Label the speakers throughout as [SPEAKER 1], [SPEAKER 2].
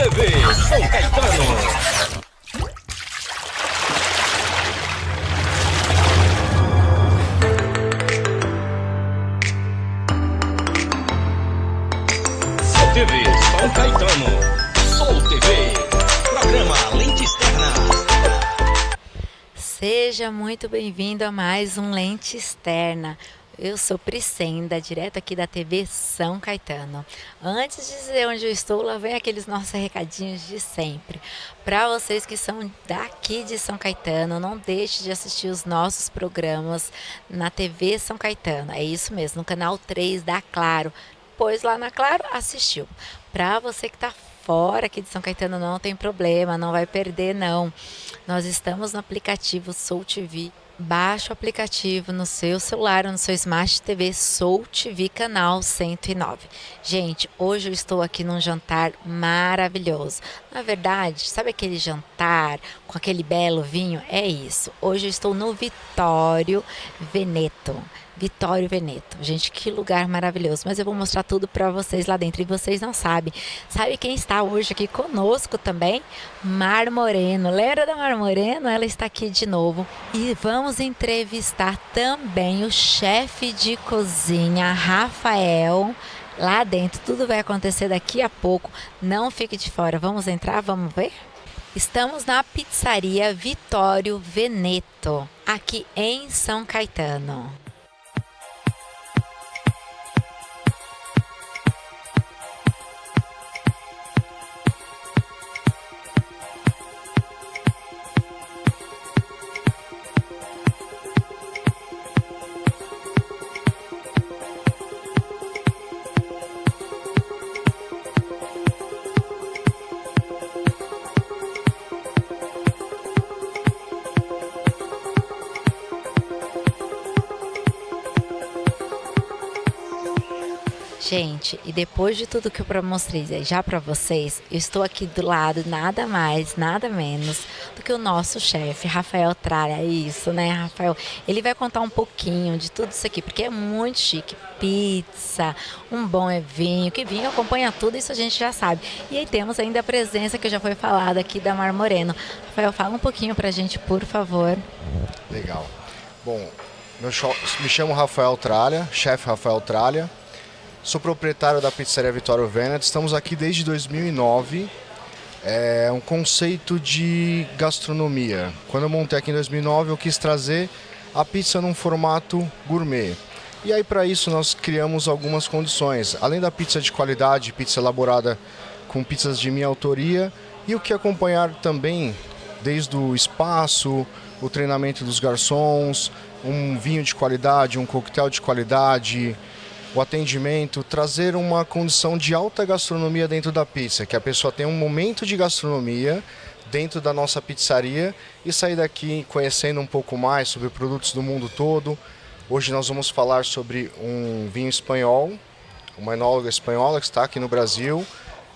[SPEAKER 1] TV São Caetano. TV São Caetano, Sol TV, programa Lente Externa.
[SPEAKER 2] Seja muito bem-vindo a mais um Lente Externa. Eu sou Priscenda, direto aqui da TV São Caetano. Antes de dizer onde eu estou, lá vem aqueles nossos recadinhos de sempre. Para vocês que são daqui de São Caetano, não deixe de assistir os nossos programas na TV São Caetano. É isso mesmo, no canal 3 da Claro. Pois lá na Claro, assistiu. Para você que está fora aqui de São Caetano, não tem problema, não vai perder não. Nós estamos no aplicativo Soul TV. Baixe o aplicativo no seu celular ou no seu Smart TV Soul TV canal 109. Gente, hoje eu estou aqui num jantar maravilhoso. Na verdade, sabe aquele jantar com aquele belo vinho? É isso. Hoje eu estou no Vitório Veneto. Vitório Veneto. Gente, que lugar maravilhoso. Mas eu vou mostrar tudo para vocês lá dentro. E vocês não sabem. Sabe quem está hoje aqui conosco também? Mar Moreno. Lembra da Mar Moreno? Ela está aqui de novo. E vamos entrevistar também o chefe de cozinha, Rafael, lá dentro. Tudo vai acontecer daqui a pouco. Não fique de fora. Vamos entrar? Vamos ver? Estamos na pizzaria Vitório Veneto, aqui em São Caetano. Gente, e depois de tudo que eu mostrei já para vocês, eu estou aqui do lado nada mais, nada menos do que o nosso chefe, Rafael Tralha. É isso, né, Rafael? Ele vai contar um pouquinho de tudo isso aqui, porque é muito chique. Pizza, um bom vinho, que vinho acompanha tudo, isso a gente já sabe. E aí temos ainda a presença que já foi falada aqui da Mar Moreno. Rafael, fala um pouquinho pra gente, por favor.
[SPEAKER 3] Legal. Bom, me chamo Rafael Tralha, chefe Rafael Tralha. Sou proprietário da pizzaria Vitório Veneto. Estamos aqui desde 2009. É um conceito de gastronomia. Quando eu montei aqui em 2009, eu quis trazer a pizza num formato gourmet. E aí, para isso, nós criamos algumas condições. Além da pizza de qualidade, pizza elaborada com pizzas de minha autoria, e o que acompanhar também, desde o espaço, o treinamento dos garçons, um vinho de qualidade, um coquetel de qualidade, o atendimento, trazer uma condição de alta gastronomia dentro da pizza, que a pessoa tenha um momento de gastronomia dentro da nossa pizzaria e sair daqui conhecendo um pouco mais sobre produtos do mundo todo. Hoje nós vamos falar sobre um vinho espanhol, uma enóloga espanhola que está aqui no Brasil,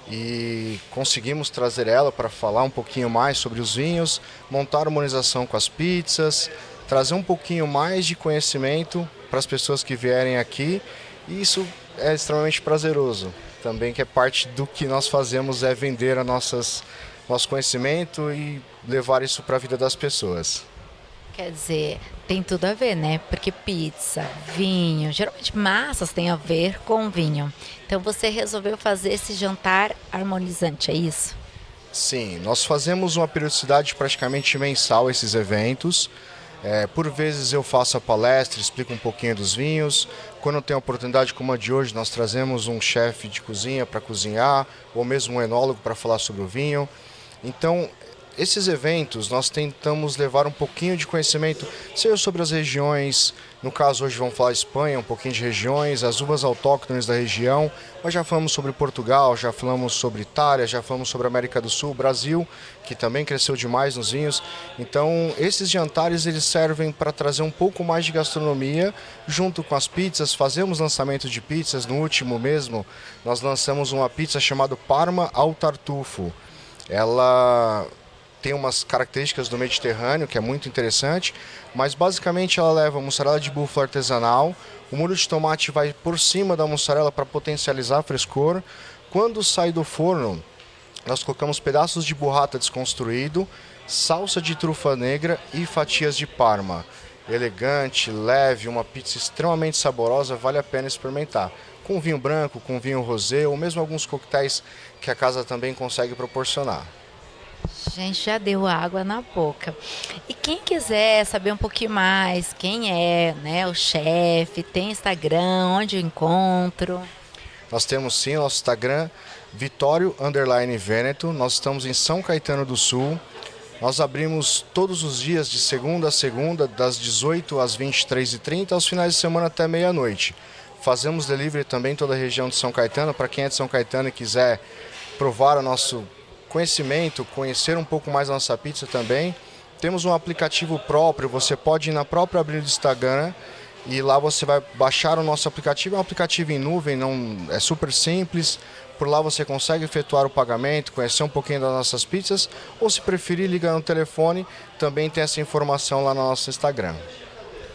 [SPEAKER 3] e conseguimos trazer ela para falar um pouquinho mais sobre os vinhos, montar harmonização com as pizzas, trazer um pouquinho mais de conhecimento para as pessoas que vierem aqui. E isso é extremamente prazeroso. Também que é parte do que nós fazemos é vender nosso conhecimento e levar isso para a vida das pessoas.
[SPEAKER 2] Quer dizer, tem tudo a ver, né? Porque pizza, vinho, geralmente massas têm a ver com vinho. Então você resolveu fazer esse jantar harmonizante, é isso?
[SPEAKER 3] Sim, nós fazemos uma periodicidade praticamente mensal esses eventos. Por vezes eu faço a palestra, explico um pouquinho dos vinhos. Quando eu tenho a oportunidade como a de hoje, nós trazemos um chefe de cozinha para cozinhar, ou mesmo um enólogo para falar sobre o vinho. Então, esses eventos nós tentamos levar um pouquinho de conhecimento, seja sobre as regiões, no caso hoje vamos falar Espanha, um pouquinho de regiões, as uvas autóctones da região, mas já falamos sobre Portugal, já falamos sobre Itália, já falamos sobre América do Sul, Brasil, que também cresceu demais nos vinhos. Então esses jantares eles servem para trazer um pouco mais de gastronomia junto com as pizzas. Fazemos lançamento de pizzas, no último mesmo nós lançamos uma pizza chamada Parma ao Tartufo. Ela tem umas características do Mediterrâneo, que é muito interessante, mas basicamente ela leva mussarela de búfala artesanal, o molho de tomate vai por cima da mussarela para potencializar a frescor. Quando sai do forno, nós colocamos pedaços de burrata desconstruído, salsa de trufa negra e fatias de parma. Elegante, leve, uma pizza extremamente saborosa, vale a pena experimentar. Com vinho branco, com vinho rosé ou mesmo alguns coquetéis que a casa também consegue proporcionar.
[SPEAKER 2] Gente, já deu água na boca. E quem quiser saber um pouquinho mais, quem é, né, o chefe, tem Instagram, onde eu encontro?
[SPEAKER 3] Nós temos sim nosso Instagram, Vitório_Veneto. Nós estamos em São Caetano do Sul. Nós abrimos todos os dias de segunda a segunda, das 18 às 23h30, aos finais de semana até meia-noite. Fazemos delivery também em toda a região de São Caetano. Para quem é de São Caetano e quiser provar o nosso conhecimento, conhecer um pouco mais da nossa pizza também, temos um aplicativo próprio. Você pode ir na própria abrir do Instagram e lá você vai baixar o nosso aplicativo. É um aplicativo em nuvem, não é super simples. Por lá você consegue efetuar o pagamento, conhecer um pouquinho das nossas pizzas, ou se preferir ligar no telefone, também tem essa informação lá no nosso Instagram.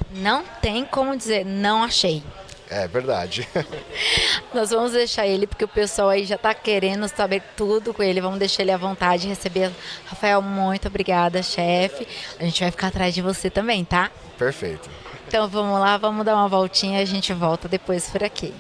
[SPEAKER 2] Não tem como dizer, não achei.
[SPEAKER 3] É verdade.
[SPEAKER 2] Nós vamos deixar ele, porque o pessoal aí já está querendo saber tudo com ele. Vamos deixar ele à vontade de receber. Rafael, muito obrigada, chefe. A gente vai ficar atrás de você também, tá?
[SPEAKER 3] Perfeito.
[SPEAKER 2] Então vamos lá, vamos dar uma voltinha e a gente volta depois por aqui.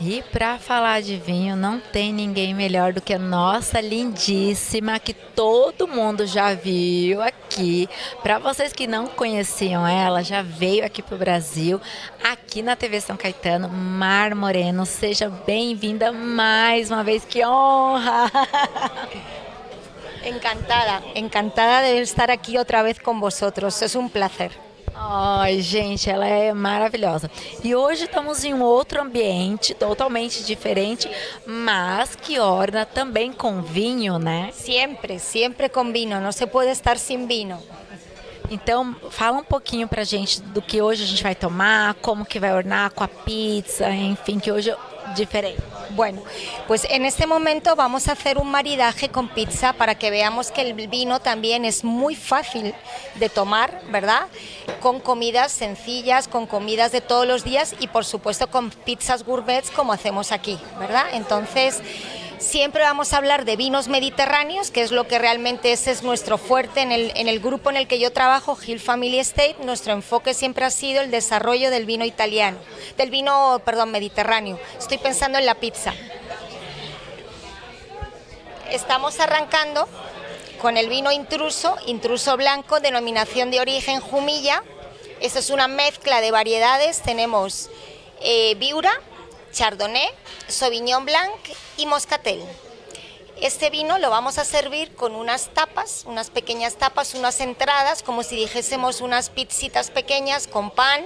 [SPEAKER 2] E para falar de vinho, não tem ninguém melhor do que a nossa lindíssima, que todo mundo já viu aqui. Para vocês que não conheciam ela, já veio aqui para o Brasil, aqui na TV São Caetano, Mar Moreno. Seja bem-vinda mais uma vez, que honra!
[SPEAKER 4] Encantada, encantada de estar aquí otra vez con vosotros. Es un placer.
[SPEAKER 2] Ai, gente, ela é maravilhosa. E hoje estamos em um outro ambiente, totalmente diferente, mas que orna também com vinho, né?
[SPEAKER 4] Siempre, siempre con vino. No se puede estar sin vino.
[SPEAKER 2] Então, fala um pouquinho pra gente do que hoje a gente vai tomar, como que vai ornar com a pizza, enfim, que hoje é diferente.
[SPEAKER 4] Bueno, pues en este momento vamos a hacer un maridaje con pizza para que veamos que el vino también es muy fácil de tomar, ¿verdad? Con comidas sencillas, con comidas de todos los días y por supuesto con pizzas gourmets como hacemos aquí, ¿verdad? Entonces, siempre vamos a hablar de vinos mediterráneos, que es lo que realmente ese es nuestro fuerte en el grupo en el que yo trabajo, Hill Family Estate. Nuestro enfoque siempre ha sido el desarrollo del vino italiano, mediterráneo. Estoy pensando en la pizza. Estamos arrancando con el vino intruso blanco, denominación de origen Jumilla. Esta es una mezcla de variedades. Tenemos Viura, Chardonnay, Sauvignon Blanc y Moscatel. Este vino lo vamos a servir con unas tapas, unas pequeñas tapas, unas entradas, como si dijésemos unas pizzitas pequeñas con pan.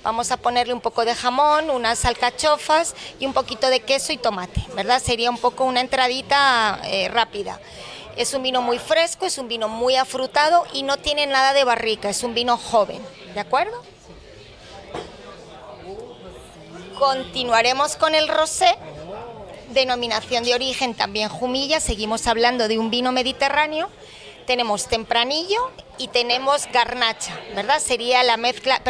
[SPEAKER 4] Vamos a ponerle un poco de jamón, unas alcachofas y un poquito de queso y tomate, ¿verdad? Sería un poco una entradita rápida. Es un vino muy fresco, es un vino muy afrutado y no tiene nada de barrica, es un vino joven, ¿de acuerdo? Continuaremos con el rosé, denominación de origen también Jumilla. Seguimos hablando de un vino mediterráneo. Tenemos tempranillo y tenemos garnacha, ¿verdad? Sería la mezcla,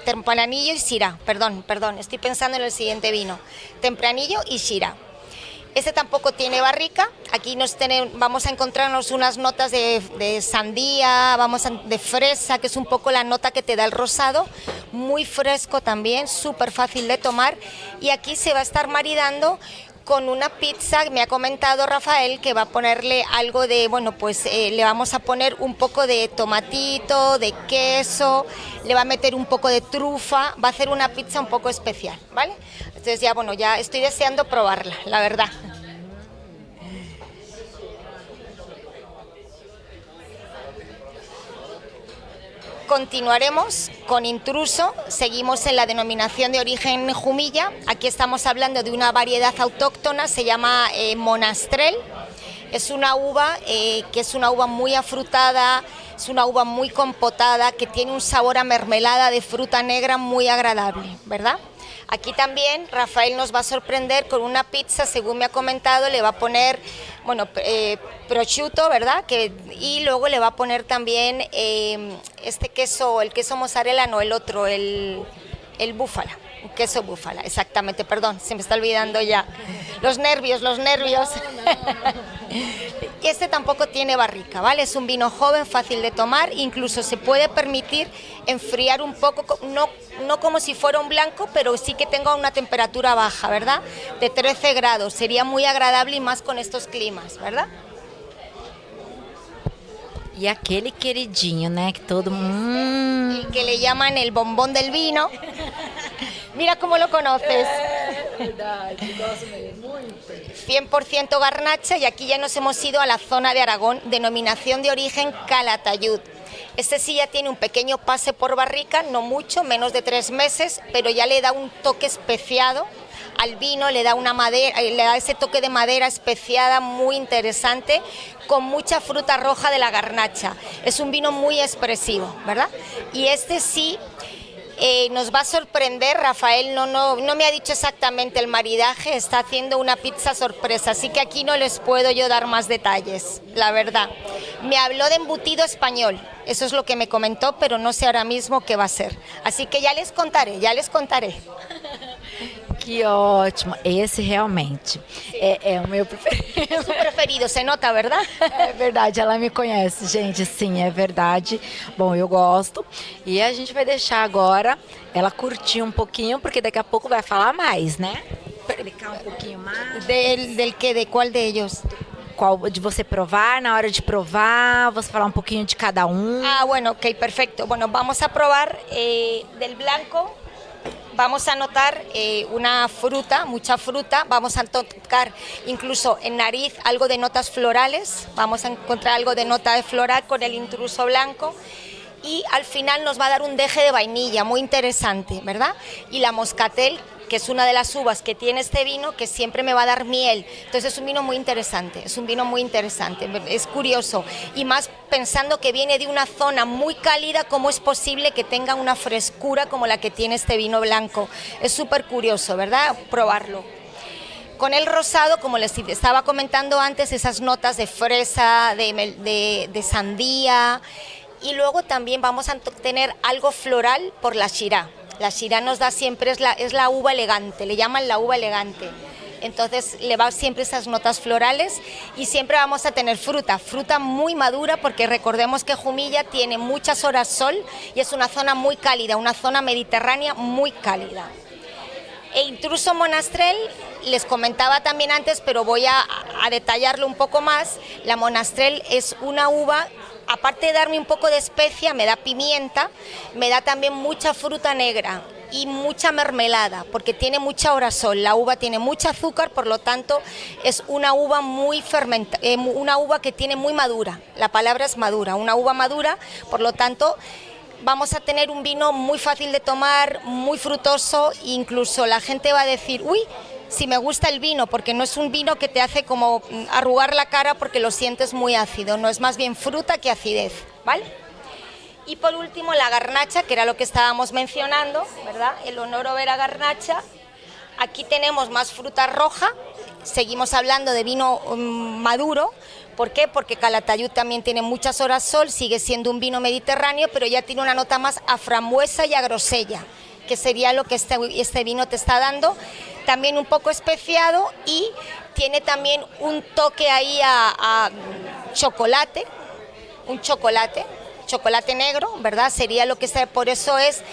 [SPEAKER 4] tempranillo y syrah, perdón, estoy pensando en el siguiente vino. Tempranillo y syrah. Este tampoco tiene barrica. Aquí vamos a encontrarnos unas notas de sandía, de fresa, que es un poco la nota que te da el rosado. Muy fresco también, súper fácil de tomar. Y aquí se va a estar maridando con una pizza. Me ha comentado Rafael que va a ponerle algo de, le vamos a poner un poco de tomatito, de queso, le va a meter un poco de trufa, va a hacer una pizza un poco especial, ¿vale? Entonces ya estoy deseando probarla, la verdad. Continuaremos con Intruso, seguimos en la denominación de origen Jumilla. Aquí estamos hablando de una variedad autóctona, se llama Monastrell. Es una uva que es una uva muy afrutada, es una uva muy compotada, que tiene un sabor a mermelada de fruta negra muy agradable, ¿verdad? Aquí también Rafael nos va a sorprender con una pizza, según me ha comentado, le va a poner, bueno, prosciutto, ¿verdad? Y luego le va a poner también este queso, el queso mozzarella, no, el otro, el búfala. Queso búfala, exactamente, perdón, se me está olvidando ya. Los nervios. Y este tampoco tiene barrica, ¿vale? Es un vino joven, fácil de tomar, incluso se puede permitir enfriar un poco, no como si fuera un blanco, pero sí que tenga una temperatura baja, ¿verdad? De 13 grados, sería muy agradable y más con estos climas, ¿verdad?
[SPEAKER 2] E aquele queridinho, né? Que todo mundo.
[SPEAKER 4] El que le llaman el bombón del vino. Mira cómo lo conoces. 100% garnacha, y aquí ya nos hemos ido a la zona de Aragón, denominación de origen Calatayud. Este sí ya tiene un pequeño pase por barrica, no mucho, menos de 3 meses, pero ya le da un toque especiado al vino, le da una madera, le da ese toque de madera especiada muy interesante, con mucha fruta roja de la garnacha. Es un vino muy expresivo, ¿verdad? Y este sí nos va a sorprender. Rafael no me ha dicho exactamente el maridaje, está haciendo una pizza sorpresa, así que aquí no les puedo yo dar más detalles, la verdad. Me habló de embutido español, eso es lo que me comentó, pero no sé ahora mismo qué va a ser. Así que ya les contaré.
[SPEAKER 2] Que ótimo! Esse realmente é o meu preferido.
[SPEAKER 4] Es su preferido, se nota, ¿verdad?
[SPEAKER 2] É verdade, ela me conhece, gente, sim, é verdade. Bom, eu gosto. E a gente vai deixar agora ela curtir um pouquinho, porque daqui a pouco vai falar mais, né? Explicar um pouquinho mais.
[SPEAKER 4] ¿Del qué? ¿De cuál de ellos?
[SPEAKER 2] Qual de você provar, na hora de provar, você falar um pouquinho de cada um.
[SPEAKER 4] Ah, bueno, ok, perfecto. Bueno, vamos a probar del blanco. Vamos a notar una fruta, mucha fruta, vamos a tocar incluso en nariz algo de notas florales, vamos a encontrar algo de nota de floral con el Intruso blanco, y al final nos va a dar un deje de vainilla muy interesante, ¿verdad? Y la Moscatel, que es una de las uvas que tiene este vino, que siempre me va a dar miel. Entonces es un vino muy interesante, es curioso. Y más pensando que viene de una zona muy cálida, ¿cómo es posible que tenga una frescura como la que tiene este vino blanco? Es súper curioso, ¿verdad? Probarlo. Con el rosado, como les estaba comentando antes, esas notas de fresa, de sandía, y luego también vamos a tener algo floral por la Shiraz. La Shiraz nos da siempre, es la uva elegante, le llaman la uva elegante. Entonces le va siempre esas notas florales, y siempre vamos a tener fruta muy madura, porque recordemos que Jumilla tiene muchas horas sol y es una zona muy cálida, una zona mediterránea muy cálida. E Intruso Monastrell, les comentaba también antes, pero voy a detallarlo un poco más. La Monastrell es una uva, aparte de darme un poco de especia, me da pimienta, me da también mucha fruta negra y mucha mermelada, porque tiene mucha orasol. La uva tiene mucho azúcar, por lo tanto es una uva muy una uva que tiene muy madura. La palabra es madura, una uva madura, por lo tanto vamos a tener un vino muy fácil de tomar, muy frutoso, incluso la gente va a decir, uy, si me gusta el vino, porque no es un vino que te hace como arrugar la cara porque lo sientes muy ácido, no, es más bien fruta que acidez, ¿vale? Y por último la garnacha, que era lo que estábamos mencionando, ¿verdad? El Honoro Vera Garnacha. Aquí tenemos más fruta roja, seguimos hablando de vino maduro. ¿Por qué? Porque Calatayud también tiene muchas horas sol, sigue siendo un vino mediterráneo, pero ya tiene una nota más a frambuesa y a grosella, que sería lo que este vino te está dando. También un poco especiado, y tiene también un toque ahí a chocolate, chocolate negro, ¿verdad? Sería lo que está, por eso es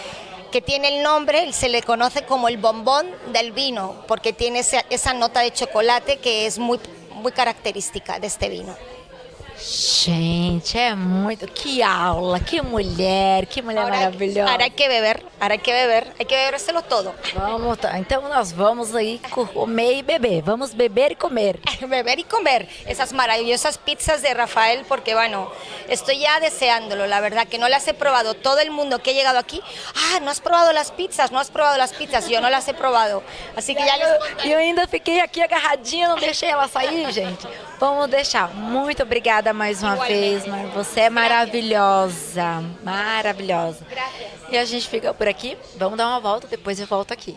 [SPEAKER 4] que tiene el nombre, se le conoce como el bombón del vino, porque tiene esa nota de chocolate que es muy característica de este vino.
[SPEAKER 2] Gente, é muito... Que aula, que mulher
[SPEAKER 4] Ahora
[SPEAKER 2] maravilhosa.
[SPEAKER 4] hay que beber. Ahora hay que bebérselo todo.
[SPEAKER 2] Então nós vamos aí comer e beber. Vamos beber e comer.
[SPEAKER 4] Beber y comer esas maravillosas pizzas de Rafael, porque bueno, estoy ya deseándolo, la verdad que no las he probado. Todo el mundo que ha llegado aquí, no has probado las pizzas, yo no las he probado. Así que ya les...
[SPEAKER 2] E eu ainda fiquei aqui agarradinha, não deixei ela sair, gente. Vamos deixar. Muito obrigada mais uma vez, Mar. Você é maravilhosa, maravilhosa. E a gente fica por aqui. Vamos dar uma volta, depois eu volto aqui.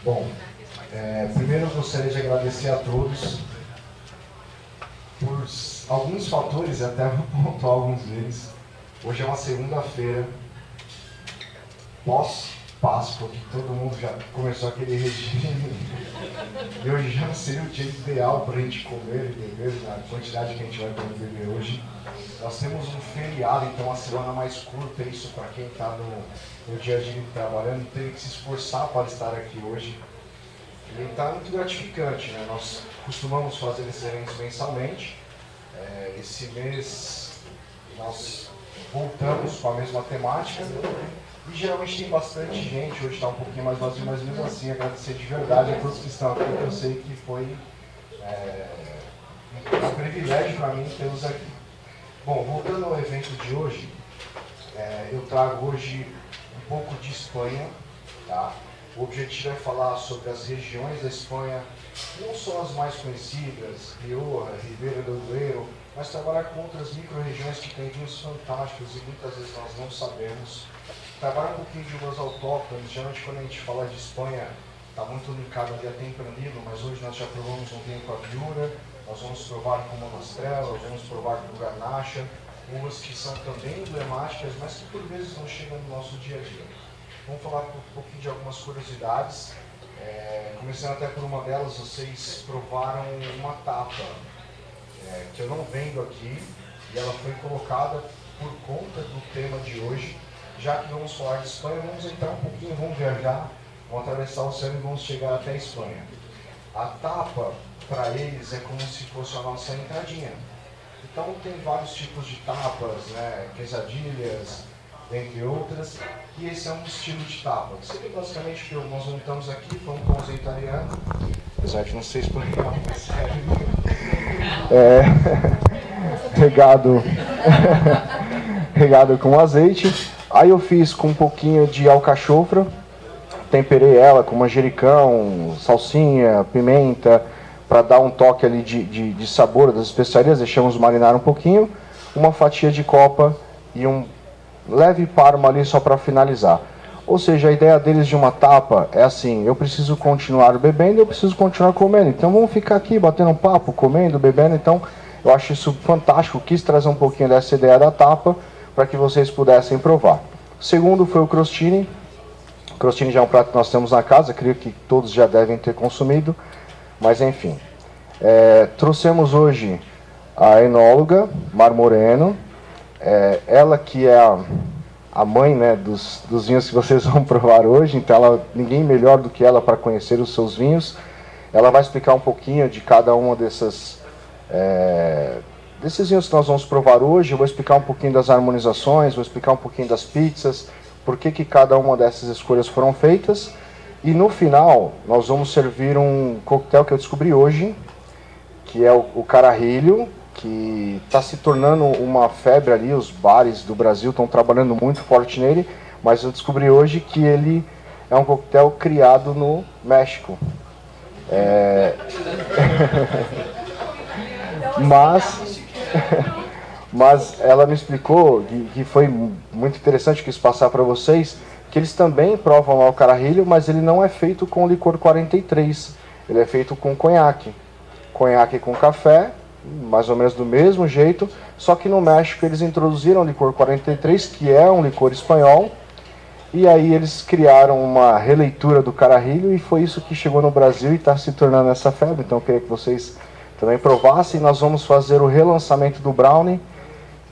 [SPEAKER 3] Bom, primeiro eu gostaria de agradecer a todos por alguns fatores, até vou pontuar alguns deles. Hoje é uma segunda-feira, pós-Páscoa, que todo mundo já começou aquele regime. E hoje já seria o dia ideal para a gente comer e beber, na quantidade que a gente vai poder beber hoje. Nós temos um feriado, então uma semana mais curta, isso para quem está no dia a dia trabalhando, teve que se esforçar para estar aqui hoje. E está muito gratificante, né? Nós costumamos fazer esses eventos mensalmente. Esse mês nós voltamos com a mesma temática e geralmente tem bastante gente, hoje está um pouquinho mais vazio, mas mesmo assim agradecer de verdade a todos que estão aqui, eu sei que foi um privilégio para mim tê-los aqui. Bom, voltando ao evento de hoje, eu trago hoje um pouco de Espanha, tá? O objetivo é falar sobre as regiões da Espanha, não só as mais conhecidas, Rioja, Ribera do Duero, mas trabalhar com outras micro-regiões que têm vinhos fantásticos e muitas vezes nós não sabemos. Trabalhar um pouquinho de uvas autóctones, geralmente quando a gente fala de Espanha, está muito linkado ali a Tempranillo, mas hoje nós já provamos um vinho com a Viura, nós vamos provar com Monastrell, nós vamos provar com Garnacha, uvas que são também emblemáticas, mas que por vezes não chegam no nosso dia a dia. Vamos falar um pouquinho de algumas curiosidades, começando até por uma delas, vocês provaram uma tapa, que eu não vendo aqui, e ela foi colocada por conta do tema de hoje. Já que vamos falar de Espanha, vamos entrar um pouquinho, vamos viajar, vamos atravessar o oceano e vamos chegar até a Espanha. A tapa, para eles, é como se fosse a nossa entradinha. Então tem vários tipos de tapas, né, quesadilhas, dentre outras, e esse é um estilo de tapa. Seria basicamente que nós montamos aqui, vamos com o italiano, apesar de não ser espanhol, mas sério. Regado com azeite. Aí eu fiz com um pouquinho de alcachofra, temperei ela com manjericão, salsinha, pimenta, para dar um toque ali de sabor das especiarias, deixamos marinar um pouquinho, uma fatia de copa e um leve parma ali só para finalizar. Ou seja, a ideia deles de uma tapa é assim, eu preciso continuar bebendo, eu preciso continuar comendo, então vamos ficar aqui batendo um papo, comendo, bebendo, então eu acho isso fantástico, quis trazer um pouquinho dessa ideia da tapa, para que vocês pudessem provar. O segundo foi o crostini. O crostini já é um prato que nós temos na casa, creio que todos já devem ter consumido, mas enfim. Trouxemos hoje a enóloga Mar Moreno, ela que é a mãe, né, dos vinhos que vocês vão provar hoje, então ninguém melhor do que ela para conhecer os seus vinhos. Ela vai explicar um pouquinho de cada uma desses vinhos que nós vamos provar hoje. Eu vou explicar um pouquinho das harmonizações, vou explicar um pouquinho das pizzas, por que cada uma dessas escolhas foram feitas. E no final, nós vamos servir um coquetel que eu descobri hoje, que é o Carajillo, que está se tornando uma febre ali, os bares do Brasil estão trabalhando muito forte nele, mas eu descobri hoje que ele é um coquetel criado no México. Mas ela me explicou, que foi muito interessante, quis passar para vocês, que eles também provam lá o Carajillo, mas ele não é feito com licor 43, ele é feito com conhaque. Conhaque com café, mais ou menos do mesmo jeito, só que no México eles introduziram o licor 43, que é um licor espanhol, e aí eles criaram uma releitura do Carajillo, e foi isso que chegou no Brasil e está se tornando essa febre. Então eu queria que vocês também provassem. Nós vamos fazer o relançamento do Brownie,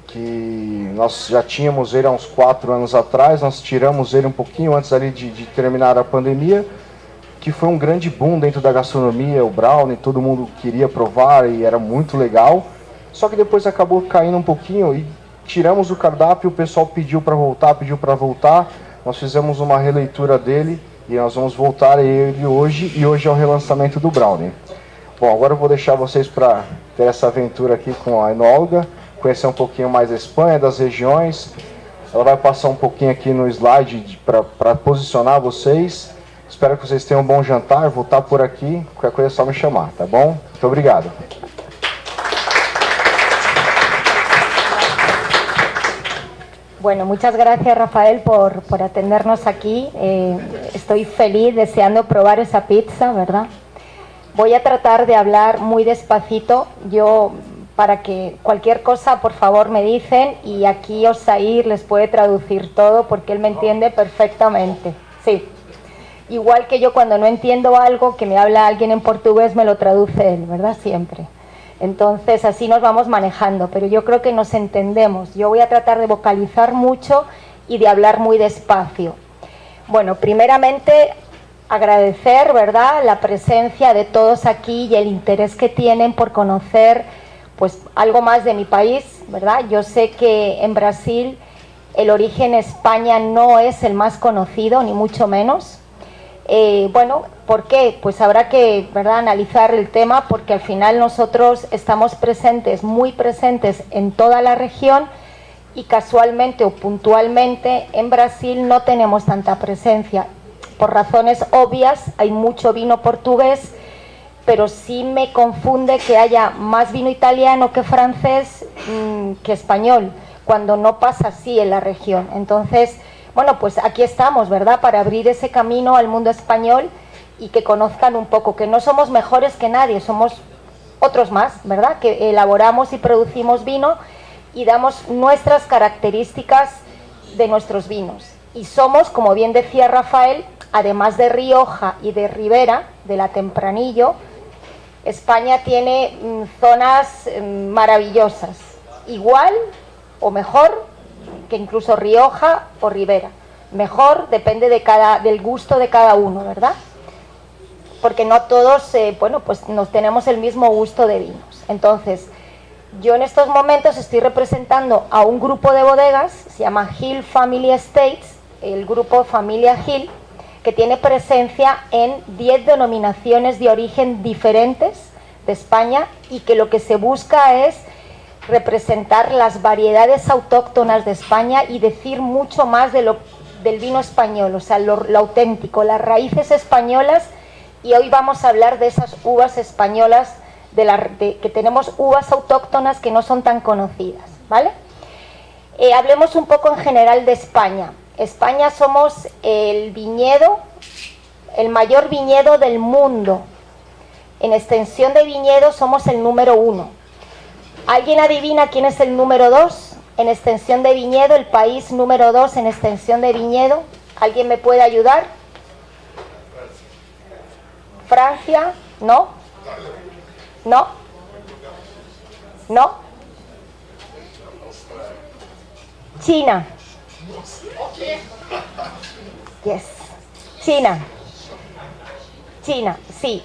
[SPEAKER 3] que nós já tínhamos ele há uns 4 anos atrás, nós tiramos ele um pouquinho antes ali de terminar a pandemia, que foi um grande boom dentro da gastronomia, o Brownie, todo mundo queria provar e era muito legal, só que depois acabou caindo um pouquinho e tiramos o cardápio, o pessoal pediu para voltar, nós fizemos uma releitura dele e nós vamos voltar a ele hoje, e hoje é o relançamento do brownie. Bom, agora eu vou deixar vocês para ter essa aventura aqui com a enóloga, conhecer um pouquinho mais da Espanha, das regiões. Ela vai passar um pouquinho aqui no slide para posicionar vocês. Espero que vocês tenham um bom jantar, vou estar por aqui, qualquer coisa é só me chamar, tá bom? Muito obrigado.
[SPEAKER 5] Bueno, muchas gracias Rafael por atendernos aquí. Estoy feliz, deseando probar esa pizza, ¿verdad? Voy a tratar de hablar muy despacito, para que cualquier cosa por favor me dicen, y aquí Osair les puede traducir todo porque él me entiende perfectamente. Sí, igual que yo cuando no entiendo algo que me habla alguien en portugués me lo traduce él, ¿verdad? Siempre. Entonces así nos vamos manejando, pero yo creo que nos entendemos. Yo voy a tratar de vocalizar mucho y de hablar muy despacio. Bueno, primeramente agradecer, ¿verdad?, la presencia de todos aquí y el interés que tienen por conocer pues algo más de mi país, ¿verdad? Yo sé que en Brasil el origen España no es el más conocido, ni mucho menos. Bueno, ¿por qué? Pues habrá que, ¿verdad?, analizar el tema, porque al final nosotros estamos presentes, muy presentes en toda la región, y casualmente o puntualmente en Brasil no tenemos tanta presencia. Por razones obvias, hay mucho vino portugués, pero sí me confunde que haya más vino italiano que francés que español, cuando no pasa así en la región. Entonces, bueno, pues aquí estamos, ¿verdad?, para abrir ese camino al mundo español y que conozcan un poco, que no somos mejores que nadie, somos otros más, ¿verdad?, que elaboramos y producimos vino y damos nuestras características de nuestros vinos. Y somos, como bien decía Rafael, además de Rioja y de Ribera, de la Tempranillo, España tiene zonas maravillosas, igual o mejor que incluso Rioja o Ribera. Mejor depende del gusto de cada uno, ¿verdad? Porque no todos, bueno, pues nos tenemos el mismo gusto de vinos. Entonces, yo en estos momentos estoy representando a un grupo de bodegas, se llama Hill Family Estates, el grupo Familia Hill, que tiene presencia en 10 denominaciones de origen diferentes de España, y que lo que se busca es representar las variedades autóctonas de España y decir mucho más del vino español, o sea, lo auténtico, las raíces españolas. Y hoy vamos a hablar de esas uvas españolas, que tenemos uvas autóctonas que no son tan conocidas, ¿vale? Hablemos un poco en general de España. España somos el mayor viñedo del mundo. En extensión de viñedo somos el número 1. ¿Alguien adivina quién es el número 2 en extensión de viñedo? El país número 2 en extensión de viñedo. ¿Alguien me puede ayudar? ¿Francia? ¿No? ¿No? ¿No? China. Yes. China, sí.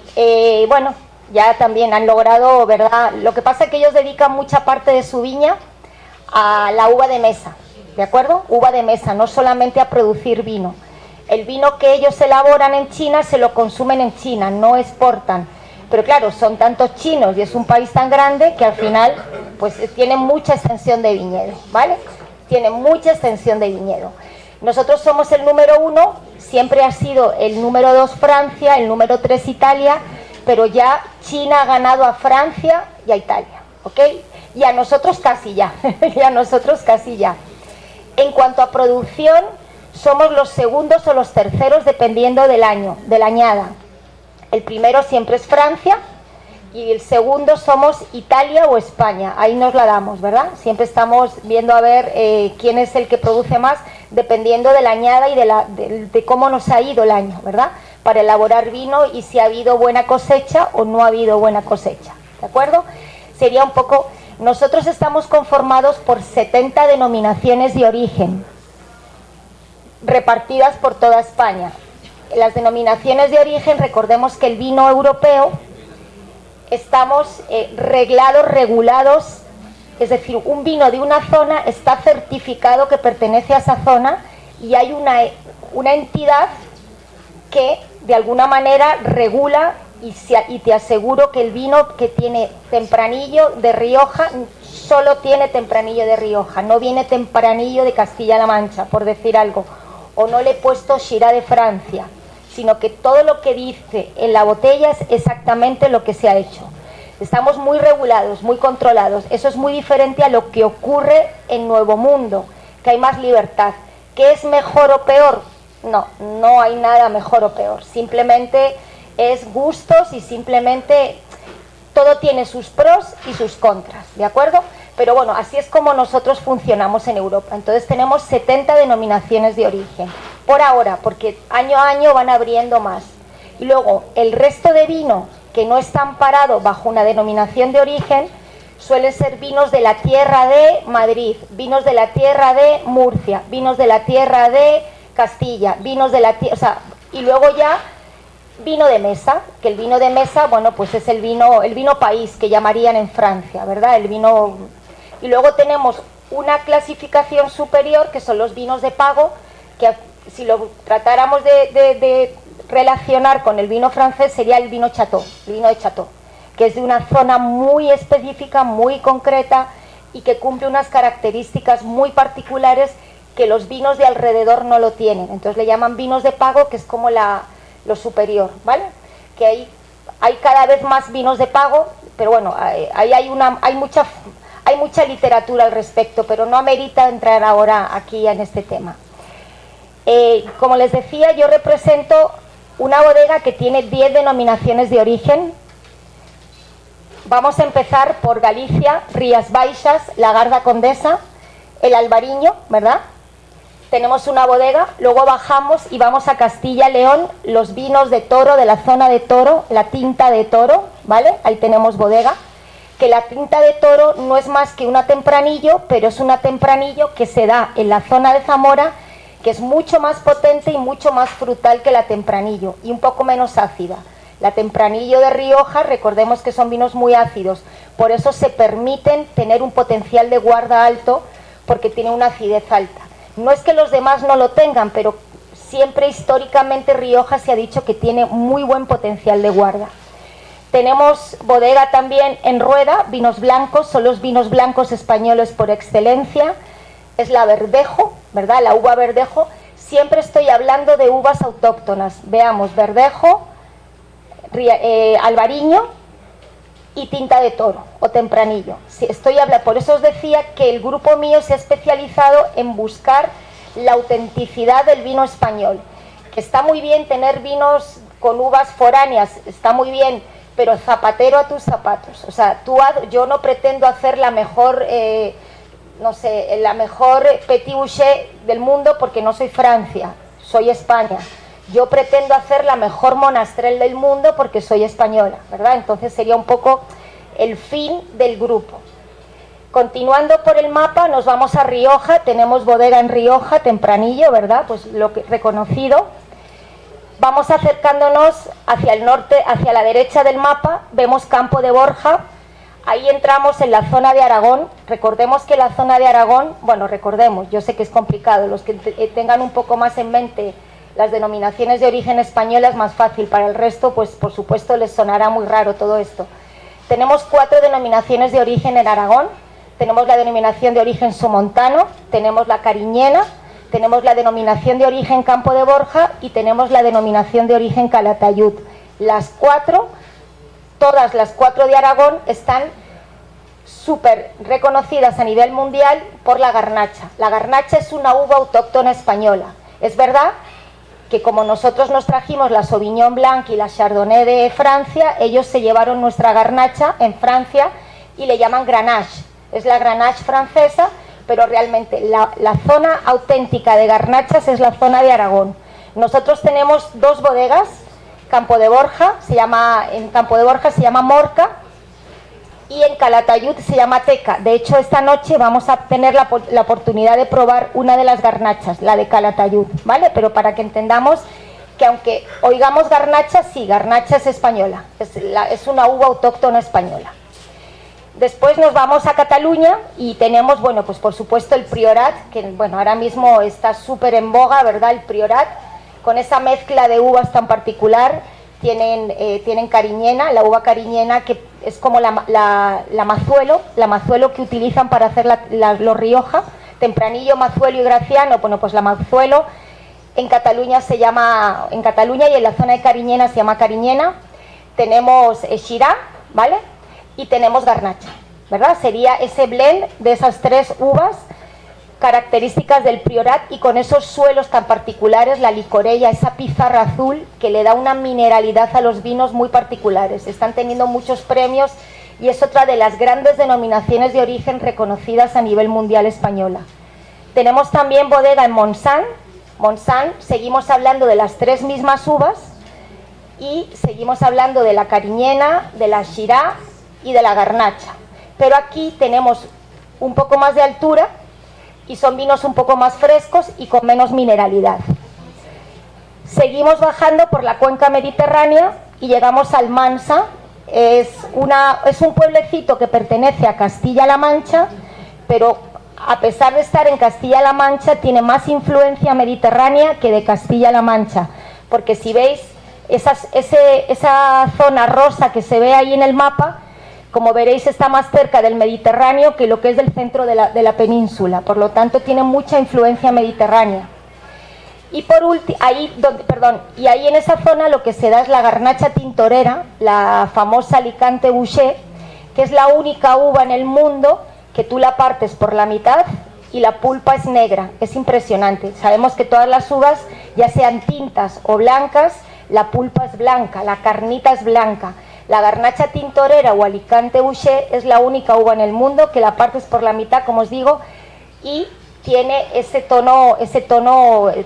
[SPEAKER 5] Bueno, ya también han logrado, ¿verdad? Lo que pasa es que ellos dedican mucha parte de su viña a la uva de mesa, ¿de acuerdo? Uva de mesa, no solamente a producir vino. El vino que ellos elaboran en China se lo consumen en China, no exportan. Pero claro, son tantos chinos y es un país tan grande que al final pues tienen mucha extensión de viñedo, ¿vale? Tienen mucha extensión de viñedo. Nosotros somos el número 1, siempre ha sido el número 2 Francia, el número 3 Italia, pero ya China ha ganado a Francia y a Italia, ¿ok? Y a nosotros casi ya, En cuanto a producción, somos los segundos o los terceros dependiendo del año, de la añada. El primero siempre es Francia y el segundo somos Italia o España, ahí nos la damos, ¿verdad? Siempre estamos viendo a ver quién es el que produce más, dependiendo de la añada y de cómo nos ha ido el año, ¿verdad? Para elaborar vino y si ha habido buena cosecha o no ha habido buena cosecha, ¿de acuerdo? Sería un poco... Nosotros estamos conformados por 70 denominaciones de origen, repartidas por toda España. Las denominaciones de origen, recordemos que el vino europeo estamos regulados Es decir, un vino de una zona está certificado que pertenece a esa zona y hay una entidad que de alguna manera regula y te aseguro que el vino que tiene tempranillo de Rioja solo tiene tempranillo de Rioja, no viene tempranillo de Castilla-La Mancha, por decir algo, o no le he puesto Shiraz de Francia, sino que todo lo que dice en la botella es exactamente lo que se ha hecho. Estamos muy regulados, muy controlados. Eso es muy diferente a lo que ocurre en Nuevo Mundo, que hay más libertad. ¿Qué es mejor o peor? No, no hay nada mejor o peor. Simplemente es gustos y simplemente todo tiene sus pros y sus contras, ¿de acuerdo? Pero bueno, así es como nosotros funcionamos en Europa. Entonces tenemos 70 denominaciones de origen, por ahora, porque año a año van abriendo más. Y luego, el resto de vino que no está amparado bajo una denominación de origen, suelen ser vinos de la tierra de Madrid, vinos de la tierra de Murcia, vinos de la tierra de Castilla, vinos de la tierra, o sea, y luego ya vino de mesa, que el vino de mesa, bueno, pues es el vino país, que llamarían en Francia, ¿verdad? El vino. Y luego tenemos una clasificación superior, que son los vinos de pago, que si lo tratáramos de relacionar con el vino francés, sería el vino Chateau, el vino de Chateau, que es de una zona muy específica, muy concreta, y que cumple unas características muy particulares que los vinos de alrededor no lo tienen. Entonces le llaman vinos de pago, que es como lo superior, ¿vale? Que hay cada vez más vinos de pago, pero bueno, ahí hay mucha literatura al respecto, pero no amerita entrar ahora aquí en este tema. Como les decía, yo represento una bodega que tiene 10 denominaciones de origen. Vamos a empezar por Galicia, Rías Baixas, la Garda Condesa, el Albariño, ¿verdad? Tenemos una bodega, luego bajamos y vamos a Castilla-León, los vinos de Toro, de la zona de Toro, la tinta de Toro, ¿vale? Ahí tenemos bodega, que la tinta de Toro no es más que una tempranillo, pero es una tempranillo que se da en la zona de Zamora, que es mucho más potente y mucho más frutal que la tempranillo, y un poco menos ácida. La tempranillo de Rioja, recordemos que son vinos muy ácidos, por eso se permiten tener un potencial de guarda alto, porque tiene una acidez alta. No es que los demás no lo tengan, pero siempre históricamente Rioja se ha dicho que tiene muy buen potencial de guarda. Tenemos bodega también en Rueda, vinos blancos, son los vinos blancos españoles por excelencia, es la Verdejo, ¿verdad? La uva Verdejo. Siempre estoy hablando de uvas autóctonas. Veamos, Verdejo, Albariño y tinta de Toro o tempranillo. Sí, por eso os decía que el grupo mío se ha especializado en buscar la autenticidad del vino español. Que está muy bien tener vinos con uvas foráneas, está muy bien, pero zapatero a tus zapatos. O sea, yo no pretendo hacer la mejor, la mejor Petit Boucher del mundo, porque no soy Francia, soy España. Yo pretendo hacer la mejor Monastrell del mundo porque soy española, ¿verdad? Entonces sería un poco el fin del grupo. Continuando por el mapa, nos vamos a Rioja, tenemos bodega en Rioja, tempranillo, ¿verdad? Pues lo que reconocido. Vamos acercándonos hacia el norte, hacia la derecha del mapa, vemos Campo de Borja. Ahí entramos en la zona de Aragón. Recordemos que la zona de Aragón, bueno, recordemos, yo sé que es complicado, los que tengan un poco más en mente las denominaciones de origen española es más fácil, para el resto, pues por supuesto les sonará muy raro todo esto. Tenemos 4 denominaciones de origen en Aragón, tenemos la denominación de origen somontano, tenemos la cariñena, tenemos la denominación de origen Campo de Borja y tenemos la denominación de origen Calatayud. Todas las 4 de Aragón están súper reconocidas a nivel mundial por la garnacha. La garnacha es una uva autóctona española. Es verdad que como nosotros nos trajimos la Sauvignon Blanc y la Chardonnay de Francia, ellos se llevaron nuestra garnacha en Francia y le llaman Grenache. Es la Grenache francesa, pero realmente la zona auténtica de garnachas es la zona de Aragón. Nosotros tenemos 2 bodegas, Campo de Borja, en Campo de Borja se llama Morca y en Calatayud se llama Teca. De hecho, esta noche vamos a tener la oportunidad de probar una de las garnachas, la de Calatayud, ¿vale? Pero para que entendamos que aunque oigamos garnacha, sí, garnacha es española, es una uva autóctona española. Después nos vamos a Cataluña y tenemos, bueno, pues por supuesto el Priorat, que bueno, ahora mismo está súper en boga, ¿verdad? El Priorat, con esa mezcla de uvas tan particular. Tienen cariñena, la uva cariñena, que es como la mazuelo que utilizan para hacer los Rioja, Tempranillo, Mazuelo y Graciano. Bueno, pues la Mazuelo en Cataluña se llama, en Cataluña y en la zona de Cariñena se llama Cariñena. Tenemos Syrah, ¿vale? Y tenemos Garnacha, ¿verdad? Sería ese blend de esas tres uvas características del Priorat, y con esos suelos tan particulares, la licorella, esa pizarra azul que le da una mineralidad a los vinos muy particulares. Están teniendo muchos premios y es otra de las grandes denominaciones de origen reconocidas a nivel mundial española. Tenemos también bodega en Montsant. Montsant, seguimos hablando de las tres mismas uvas y seguimos hablando de la Cariñena, de la Syrah y de la Garnacha, pero aquí tenemos un poco más de altura y son vinos un poco más frescos y con menos mineralidad. Seguimos bajando por la cuenca mediterránea y llegamos a Almansa. Es un pueblecito que pertenece a Castilla-La Mancha, pero a pesar de estar en Castilla-La Mancha tiene más influencia mediterránea que de Castilla-La Mancha, porque si veis esa zona rosa que se ve ahí en el mapa, como veréis, está más cerca del Mediterráneo que lo que es del centro de la península, por lo tanto tiene mucha influencia mediterránea. Y por último, ahí en esa zona lo que se da es la Garnacha tintorera, la famosa Alicante Bouschet, que es la única uva en el mundo que tú la partes por la mitad y la pulpa es negra. Es impresionante. Sabemos que todas las uvas, ya sean tintas o blancas, la pulpa es blanca, la carnita es blanca. La Garnacha tintorera o Alicante Bouschet es la única uva en el mundo que la partes por la mitad, como os digo, y tiene ese tono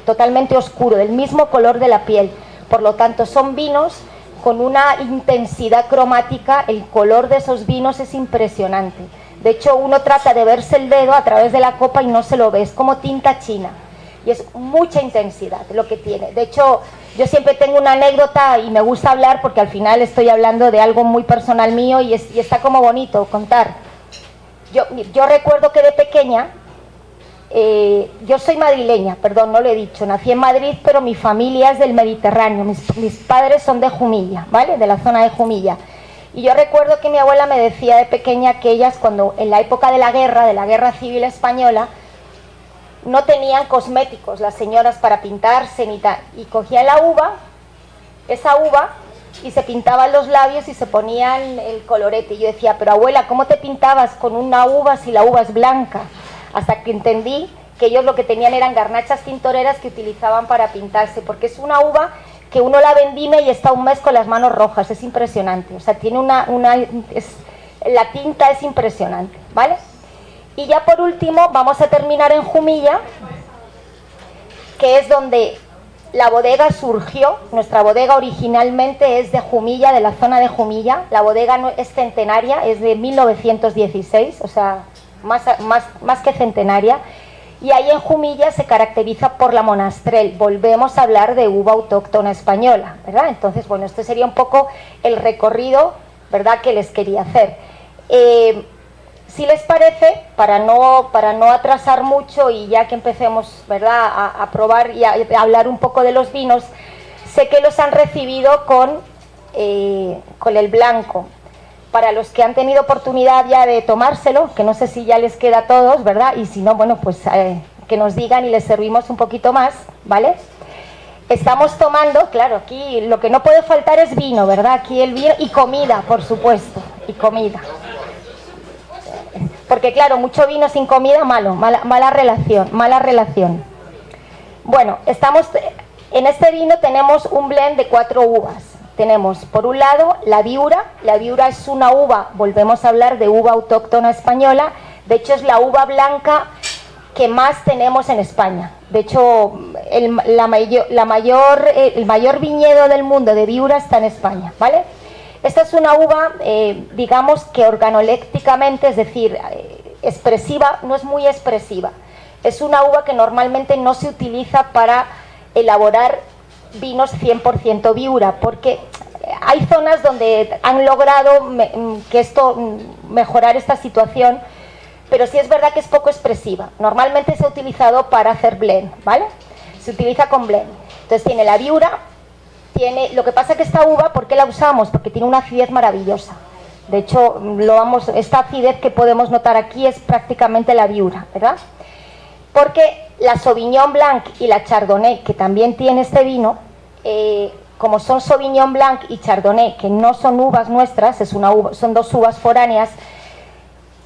[SPEAKER 5] totalmente oscuro, del mismo color de la piel. Por lo tanto, son vinos con una intensidad cromática. El color de esos vinos es impresionante. De hecho, uno trata de verse el dedo a través de la copa y no se lo ve, es como tinta china. Y es mucha intensidad lo que tiene. De hecho, yo siempre tengo una anécdota y me gusta hablar porque al final estoy hablando de algo muy personal mío y está como bonito contar. Yo recuerdo que de pequeña, yo soy madrileña, perdón, no lo he dicho, nací en Madrid, pero mi familia es del Mediterráneo, mis padres son de Jumilla, ¿vale? De la zona de Jumilla. Y yo recuerdo que mi abuela me decía de pequeña que ellas, cuando en la época de la guerra civil española, no tenían cosméticos las señoras para pintarse ni tal, y cogían esa uva, y se pintaban los labios y se ponían el colorete. Y yo decía, pero abuela, ¿cómo te pintabas con una uva si la uva es blanca? Hasta que entendí que ellos lo que tenían eran garnachas tintoreras que utilizaban para pintarse, porque es una uva que uno la vendime y está un mes con las manos rojas. Es impresionante, o sea, tiene la tinta es impresionante, ¿vale? Y ya por último vamos a terminar en Jumilla, que es donde la bodega surgió. Nuestra bodega originalmente es de Jumilla, de la zona de Jumilla. La bodega no es centenaria, es de 1916, o sea, más que centenaria. Y ahí en Jumilla se caracteriza por la Monastrell. Volvemos a hablar de uva autóctona española, ¿verdad? Entonces, bueno, este sería un poco el recorrido, ¿verdad?, que les quería hacer. Si les parece, para no atrasar mucho y ya que empecemos, ¿verdad?, a probar y a hablar un poco de los vinos, sé que los han recibido con el blanco. Para los que han tenido oportunidad ya de tomárselo, que no sé si ya les queda a todos, ¿verdad? Y si no, bueno, pues que nos digan y les servimos un poquito más, ¿vale? Estamos tomando, claro, aquí lo que no puede faltar es vino, ¿verdad? Aquí el vino y comida, por supuesto, y comida. Porque claro, mucho vino sin comida, mala relación. Bueno, en este vino tenemos un blend de 4 uvas. Tenemos, por un lado, la Viura. La Viura es una uva, volvemos a hablar de uva autóctona española. De hecho, es la uva blanca que más tenemos en España. De hecho, el mayor viñedo del mundo de Viura está en España, ¿vale? Esta es una uva, digamos que organolécticamente, es decir, expresiva, no es muy expresiva. Es una uva que normalmente no se utiliza para elaborar vinos 100% Viura, porque hay zonas donde han logrado mejorar esta situación, pero sí es verdad que es poco expresiva. Normalmente se ha utilizado para hacer blend, ¿vale? Se utiliza con blend. Entonces tiene la viura, lo que pasa que esta uva, ¿por qué la usamos? Porque tiene una acidez maravillosa. De hecho, esta acidez que podemos notar aquí es prácticamente la viura, ¿verdad? Porque la Sauvignon Blanc y la Chardonnay, que también tiene este vino, como son Sauvignon Blanc y Chardonnay, que no son uvas nuestras, son dos uvas foráneas,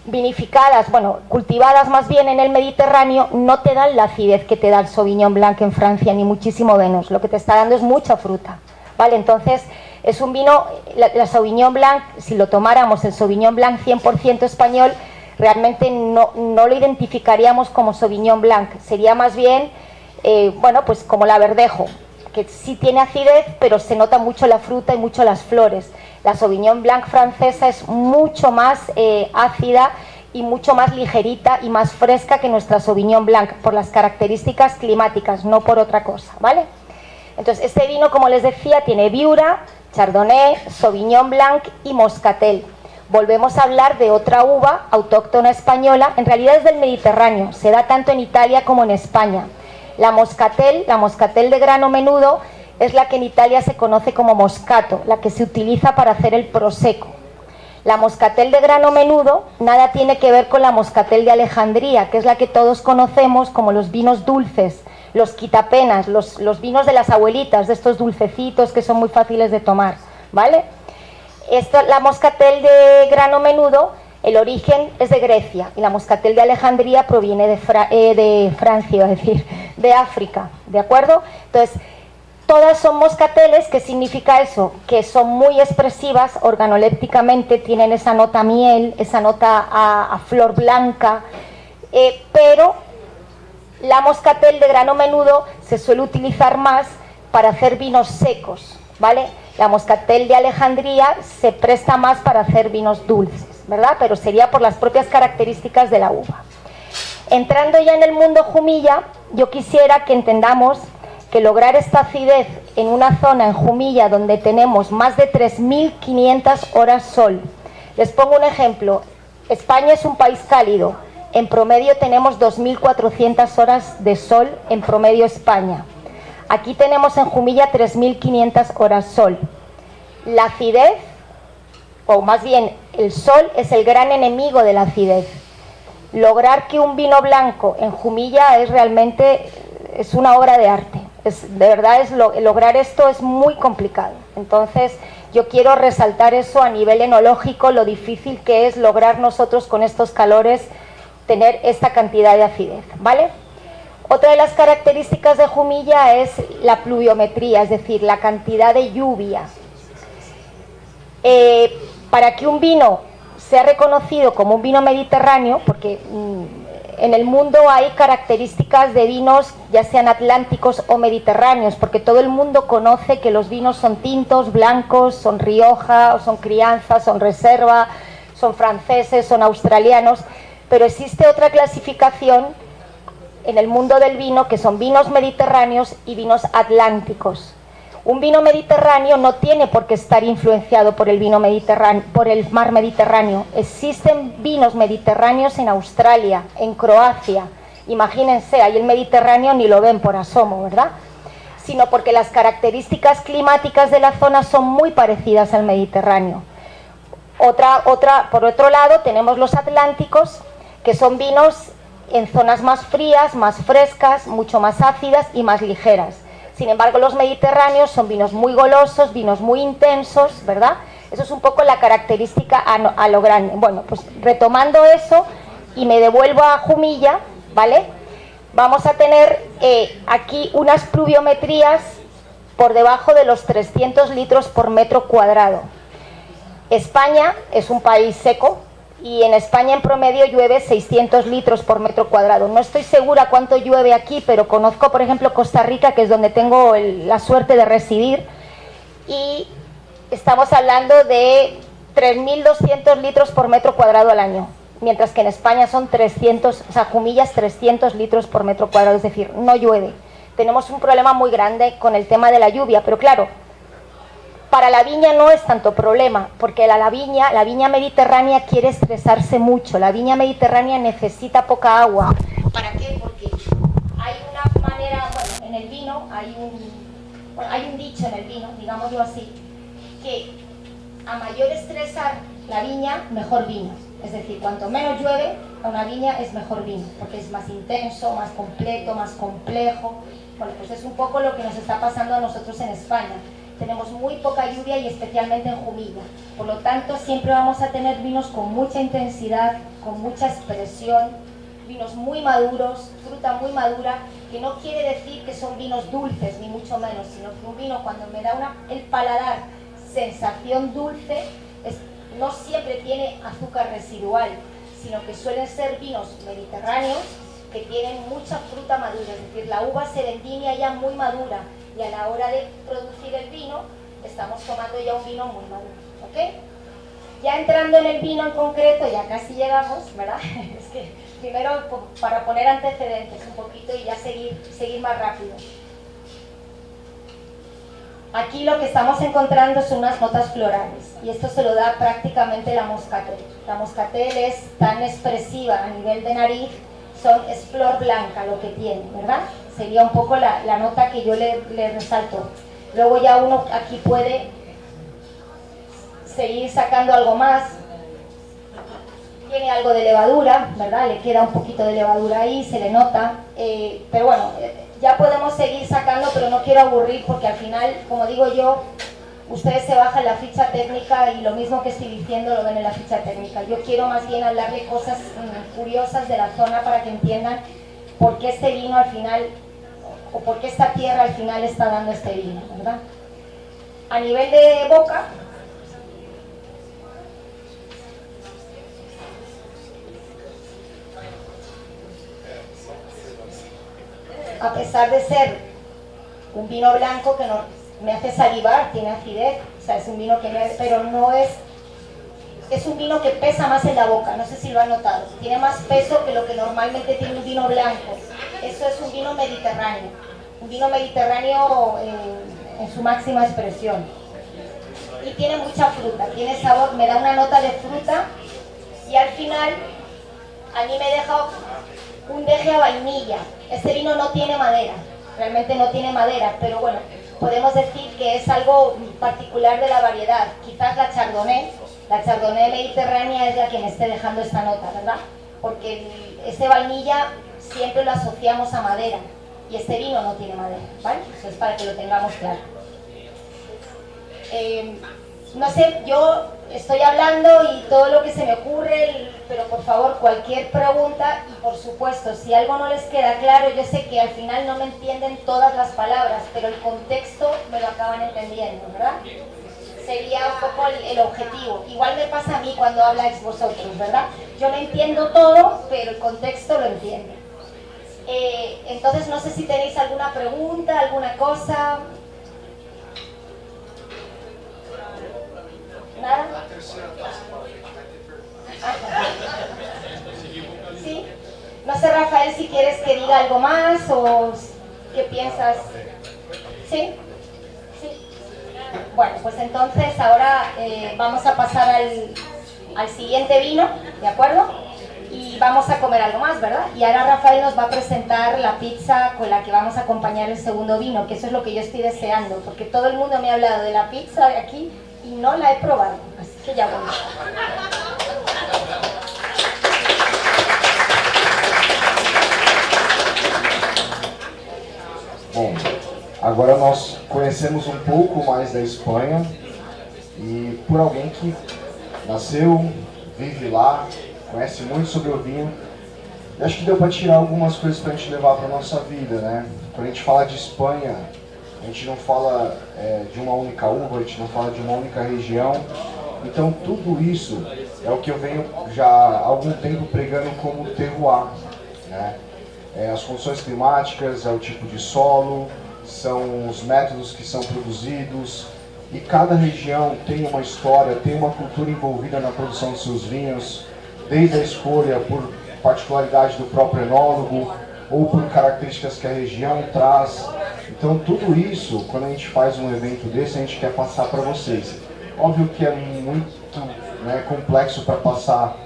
[SPEAKER 5] vinificadas, cultivadas más bien en el Mediterráneo, no te dan la acidez que te da el Sauvignon Blanc en Francia, ni muchísimo menos. Lo que te está dando es mucha fruta, ¿vale? Entonces, es un vino, la Sauvignon Blanc, si lo tomáramos el Sauvignon Blanc 100% español, realmente no lo identificaríamos como Sauvignon Blanc. Sería más bien, pues como la Verdejo, que sí tiene acidez, pero se nota mucho la fruta y mucho las flores. La Sauvignon Blanc francesa es mucho más ácida y mucho más ligerita y más fresca que nuestra Sauvignon Blanc, por las características climáticas, no por otra cosa, ¿vale? Entonces, este vino, como les decía, tiene viura, Chardonnay, Sauvignon Blanc y Moscatel. Volvemos a hablar de otra uva autóctona española, en realidad es del Mediterráneo, se da tanto en Italia como en España. La Moscatel de grano menudo, es la que en Italia se conoce como Moscato, la que se utiliza para hacer el Prosecco. La Moscatel de grano menudo nada tiene que ver con la Moscatel de Alejandría, que es la que todos conocemos como los vinos dulces, los quitapenas, los vinos de las abuelitas, de estos dulcecitos que son muy fáciles de tomar, ¿vale? La Moscatel de grano menudo, el origen es de Grecia, y la Moscatel de Alejandría proviene de Francia, es decir, de África, ¿de acuerdo? Entonces, todas son moscateles. ¿Qué significa eso? Que son muy expresivas organolépticamente, tienen esa nota miel, esa nota a flor blanca, pero la Moscatel de grano menudo se suele utilizar más para hacer vinos secos, ¿vale? La Moscatel de Alejandría se presta más para hacer vinos dulces, ¿verdad? Pero sería por las propias características de la uva. Entrando ya en el mundo Jumilla, yo quisiera que entendamos que lograr esta acidez en una zona en Jumilla donde tenemos más de 3.500 horas sol. Les pongo un ejemplo. España es un país cálido. En promedio tenemos 2.400 horas de sol en promedio España. Aquí tenemos en Jumilla 3.500 horas sol. La acidez, o más bien el sol, es el gran enemigo de la acidez. Lograr que un vino blanco en Jumilla es una obra de arte. Lograr esto es muy complicado. Entonces, yo quiero resaltar eso a nivel enológico, lo difícil que es lograr nosotros con estos calores tener esta cantidad de acidez, ¿vale? Otra de las características de Jumilla es la pluviometría, es decir, la cantidad de lluvia. Para que un vino sea reconocido como un vino mediterráneo, porque en el mundo hay características de vinos, ya sean atlánticos o mediterráneos, porque todo el mundo conoce que los vinos son tintos, blancos, son Rioja, son crianza, son reserva, son franceses, son australianos, pero existe otra clasificación en el mundo del vino que son vinos mediterráneos y vinos atlánticos. Un vino mediterráneo no tiene por qué estar influenciado por el vino mediterráneo, por el mar Mediterráneo. Existen vinos mediterráneos en Australia, en Croacia. Imagínense, ahí el Mediterráneo ni lo ven por asomo, ¿verdad? Sino porque las características climáticas de la zona son muy parecidas al Mediterráneo. Por otro lado, tenemos los atlánticos, que son vinos en zonas más frías, más frescas, mucho más ácidas y más ligeras. Sin embargo, los mediterráneos son vinos muy golosos, vinos muy intensos, ¿verdad? Eso es un poco la característica a lo grande. Bueno, pues retomando eso, y me devuelvo a Jumilla, ¿vale? Vamos a tener aquí unas pluviometrías por debajo de los 300 litros por metro cuadrado. España es un país seco, y en España en promedio llueve 600 litros por metro cuadrado. No estoy segura cuánto llueve aquí, pero conozco, por ejemplo, Costa Rica, que es donde tengo la suerte de residir, y estamos hablando de 3.200 litros por metro cuadrado al año, mientras que en España son 300, o sea, Jumilla es 300 litros por metro cuadrado, es decir, no llueve. Tenemos un problema muy grande con el tema de la lluvia, pero claro, para la viña no es tanto problema, porque la viña mediterránea quiere estresarse mucho, la viña mediterránea necesita poca agua. ¿Para qué? Porque hay una manera, bueno, en el vino hay un dicho en el vino, digámoslo así, que a mayor estresar la viña, mejor vino. Es decir, cuanto menos llueve, a una viña es mejor vino, porque es más intenso, más completo, más complejo. Bueno, pues es un poco lo que nos está pasando a nosotros en España. Tenemos muy poca lluvia y especialmente en Jumilla. Por lo tanto, siempre vamos a tener vinos con mucha intensidad, con mucha expresión, vinos muy maduros, fruta muy madura, que no quiere decir que son vinos dulces, ni mucho menos, sino que un vino cuando me da el paladar sensación dulce, no siempre tiene azúcar residual, sino que suelen ser vinos mediterráneos que tienen mucha fruta madura, es decir, la uva se vendimia ya muy madura y a la hora de producir el vino estamos tomando ya un vino muy maduro, ¿ok? Ya entrando en el vino en concreto, ya casi llegamos, ¿verdad? Es que primero para poner antecedentes un poquito y ya seguir más rápido. Aquí lo que estamos encontrando son unas notas florales y esto se lo da prácticamente la Moscatel. La Moscatel es tan expresiva a nivel de nariz, es flor blanca lo que tiene, ¿verdad? Sería un poco la nota que yo le resalto. Luego ya uno aquí puede seguir sacando algo más. Tiene algo de levadura, ¿verdad? Le queda un poquito de levadura ahí, se le nota, pero bueno, ya podemos seguir sacando, pero no quiero aburrir porque al final, como digo yo, ustedes se bajan la ficha técnica y lo mismo que estoy diciendo lo ven en la ficha técnica. Yo quiero más bien hablarle cosas curiosas de la zona para que entiendan por qué este vino al final, o por qué esta tierra al final está dando este vino, ¿verdad? A nivel de boca, a pesar de ser un vino blanco que no me hace salivar, tiene acidez, o sea, es un vino pero no es un vino que pesa más en la boca, no sé si lo han notado, tiene más peso que lo que normalmente tiene un vino blanco. Eso es un vino mediterráneo en su máxima expresión. Y tiene mucha fruta, tiene sabor, me da una nota de fruta y al final a mí me deja un deje a vainilla. Este vino no tiene madera, realmente no tiene madera, pero bueno, podemos decir que es algo particular de la variedad. Quizás la Chardonnay mediterránea es la que me esté dejando esta nota, ¿verdad? Porque ese vainilla siempre lo asociamos a madera y este vino no tiene madera, ¿vale? Eso es para que lo tengamos claro. No sé, yo estoy hablando y todo lo que se me ocurre, pero por favor cualquier pregunta y por supuesto si algo no les queda claro, yo sé que al final no me entienden todas las palabras, pero el contexto me lo acaban entendiendo, ¿verdad? Sería un poco el objetivo. Igual me pasa a mí cuando habláis vosotros, ¿verdad? Yo no entiendo todo, pero el contexto lo entiendo. Entonces no sé si tenéis alguna pregunta, alguna cosa. ¿Nada? ¿Sí? No sé, Rafael, si quieres que diga algo más o qué piensas. ¿Sí? ¿Sí? Bueno, pues entonces ahora vamos a pasar al siguiente vino, ¿de acuerdo? Y vamos a comer algo más, ¿verdad? Y ahora Rafael nos va a presentar la pizza con la que vamos a acompañar el segundo vino, que eso es lo que yo estoy deseando, porque todo el mundo me ha hablado de la pizza de aquí y no la he probado, así que ya voy.
[SPEAKER 3] Bom, agora nós conhecemos um pouco mais da Espanha e por alguém que nasceu, vive lá, conhece muito sobre o vinho. E acho que deu para tirar algumas coisas para a gente levar para a nossa vida, né? Quando a gente fala de Espanha, a gente não fala de uma única uva, a gente não fala de uma única região. Então tudo isso é o que eu venho já há algum tempo pregando como terroir, né? As condições climáticas, é o tipo de solo, são os métodos que são produzidos, e cada região tem uma história, tem uma cultura envolvida na produção dos seus vinhos, desde a escolha por particularidade do próprio enólogo ou por características que a região traz. Então tudo isso, quando a gente faz um evento desse, a gente quer passar para vocês. Óbvio que é muito, né, complexo para passar,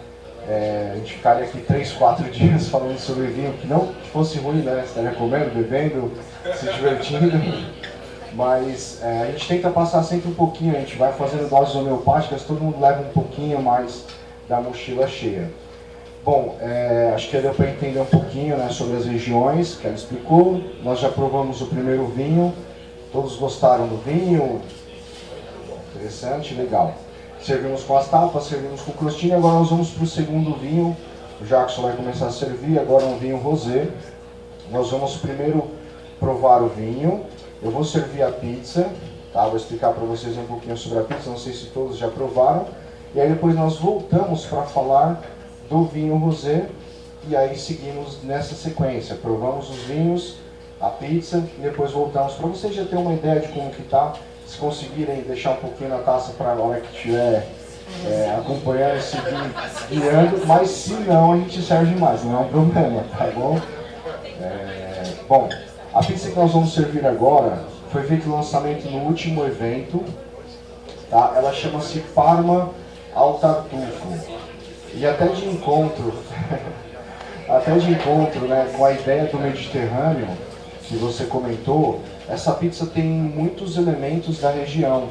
[SPEAKER 3] a gente ficaria aqui 3, 4 dias falando sobre vinho, que não que fosse ruim, né? Estaria comendo, bebendo, se divertindo. Mas a gente tenta passar sempre um pouquinho, a gente vai fazendo doses homeopáticas, todo mundo leva um pouquinho mais da mochila cheia. Bom, acho que deu para entender um pouquinho, né, sobre as regiões que ela explicou. Nós já provamos o primeiro vinho, todos gostaram do vinho, interessante, legal. Servimos com as tapas, servimos com crostinha, agora nós vamos para o segundo vinho. O Jackson vai começar a servir, agora um vinho rosé. Nós vamos primeiro provar o vinho. Eu vou servir a pizza, tá? Vou explicar para vocês um pouquinho sobre a pizza, não sei se todos já provaram. E aí depois nós voltamos para falar do vinho rosé e aí seguimos nessa sequência. Provamos os vinhos, a pizza e depois voltamos para vocês já terem uma ideia de como que tá. Se conseguirem deixar um pouquinho na taça para a hora que estiver acompanhando esse vinho guiando, mas se não a gente serve mais, não é um problema, tá bom? Bom, a pizza que nós vamos servir agora foi feito o lançamento no último evento, tá? Ela chama-se Parma ao Tartufo. E até de encontro, né, com a ideia do Mediterrâneo, que você comentou, essa pizza tem muitos elementos da região,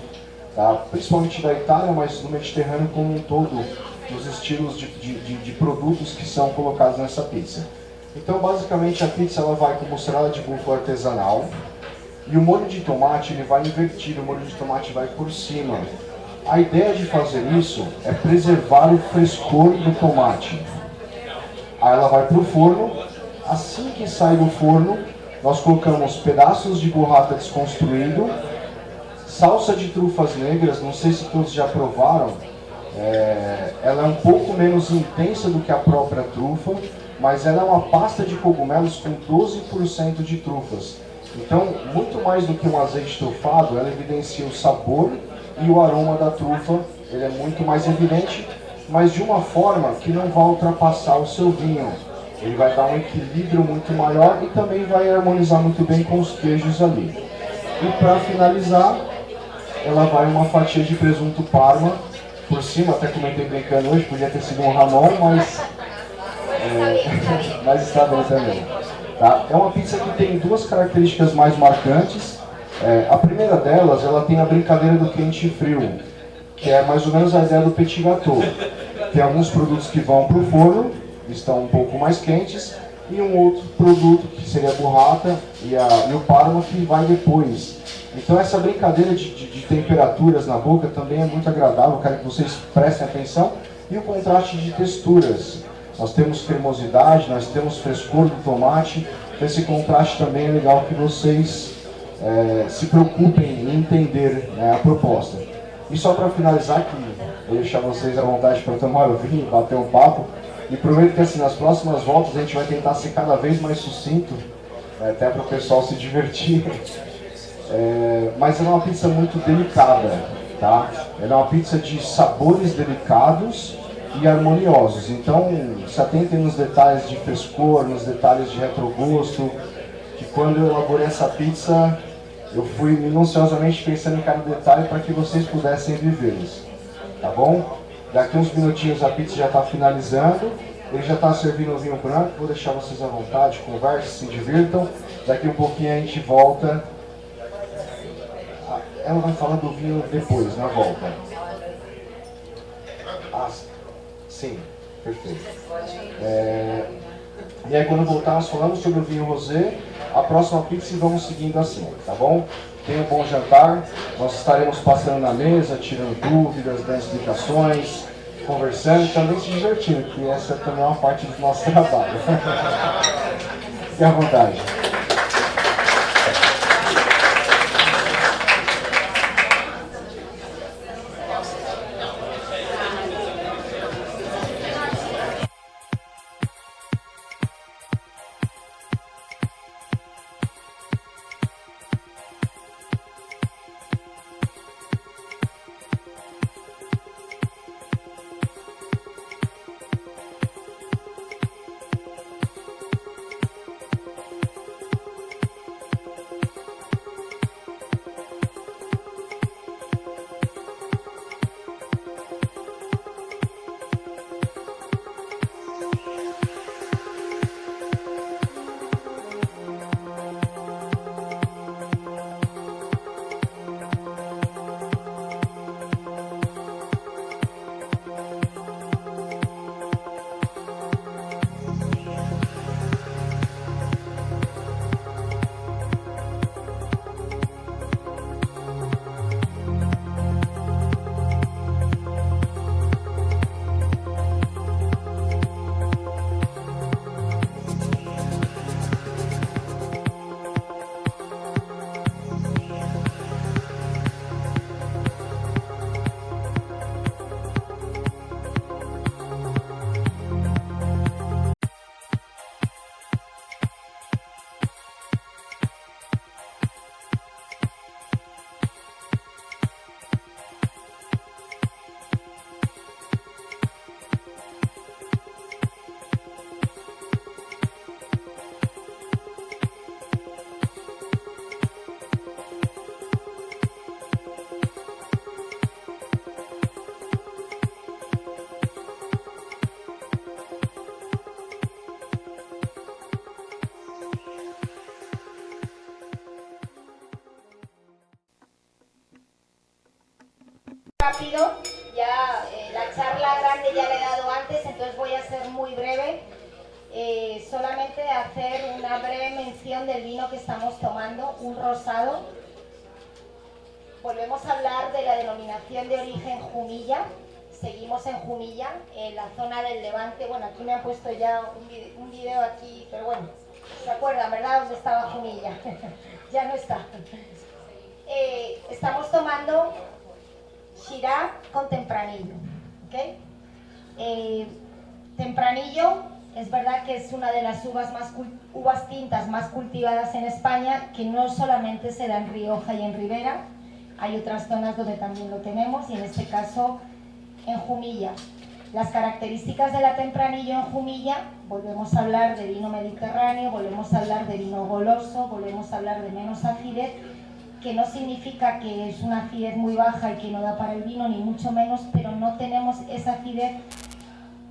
[SPEAKER 3] tá? Principalmente da Itália, mas do Mediterrâneo como um todo, dos estilos de produtos que são colocados nessa pizza. Então, basicamente, a pizza ela vai com mussarela de búfala artesanal e o molho de tomate ele vai invertido, o molho de tomate vai por cima. A ideia de fazer isso é preservar o frescor do tomate. Aí ela vai para o forno. Assim que sai do forno, nós colocamos pedaços de burrata desconstruído, salsa de trufas negras, não sei se todos já provaram. Ela é um pouco menos intensa do que a própria trufa, mas ela é uma pasta de cogumelos com 12% de trufas. Então, muito mais do que um azeite trufado, ela evidencia o sabor e o aroma da trufa. Ele é muito mais evidente, mas de uma forma que não vai ultrapassar o seu vinho. Ele vai dar um equilíbrio muito maior e também vai harmonizar muito bem com os queijos ali. E para finalizar, ela vai uma fatia de presunto Parma por cima. Até comentei brincando hoje, podia ter sido um Ramon, mas está bem também. Tá? É uma pizza que tem duas características mais marcantes. A primeira delas, ela tem a brincadeira do quente e frio, que é mais ou menos a ideia do petit gâteau. Tem alguns produtos que vão para o forno, estão um pouco mais quentes, e um outro produto, que seria a burrata e o Parma, que vai depois. Então essa brincadeira de temperaturas na boca também é muito agradável, quero que vocês prestem atenção. E o contraste de texturas. Nós temos cremosidade, nós temos frescor do tomate, então esse contraste também é legal que vocês se preocupem em entender, né, a proposta. E só para finalizar, que eu vou deixar vocês à vontade para tomar o vinho, bater um papo, e prometo que assim, nas próximas voltas a gente vai tentar ser cada vez mais sucinto, até para o pessoal se divertir. Mas ela é uma pizza muito delicada, tá? Ela é uma pizza de sabores delicados e harmoniosos. Então, se atentem nos detalhes de frescor, nos detalhes de retrogosto, que quando eu elaborei essa pizza, eu fui minuciosamente pensando em cada detalhe para que vocês pudessem vivê-los, tá bom? Daqui uns minutinhos a pizza já está finalizando, ele já está servindo o vinho branco, vou deixar vocês à vontade, conversem, se divirtam. Daqui um pouquinho a gente volta. Ela vai falar do vinho depois, na volta. Sim, perfeito. E aí quando voltar nós falamos sobre o vinho rosé, a próxima pizza e vamos seguindo assim, tá bom? Tenha um bom jantar, nós estaremos passando na mesa, tirando dúvidas, dando explicações, conversando e também se divertindo, que essa também é uma parte do nosso trabalho. Fique à vontade.
[SPEAKER 5] rápido, ya la charla grande ya la he dado antes, entonces voy a ser muy breve. Solamente hacer una breve mención del vino que estamos tomando, un rosado. Volvemos a hablar de la denominación de origen Jumilla. Seguimos en Jumilla, en la zona del Levante. Bueno, aquí me han puesto ya un video aquí, pero bueno, ¿se acuerdan, verdad? ¿Dónde estaba Jumilla? Ya no está. Estamos tomando Shiraz con Tempranillo, ¿ok? Tempranillo es verdad que es una de las uvas tintas más cultivadas en España, que no solamente se da en Rioja y en Ribera, hay otras zonas donde también lo tenemos, y en este caso en Jumilla. Las características de la Tempranillo en Jumilla, volvemos a hablar de vino mediterráneo, volvemos a hablar de vino goloso, volvemos a hablar de menos acidez, que no significa que es una acidez muy baja y que no da para el vino, ni mucho menos, pero no tenemos esa acidez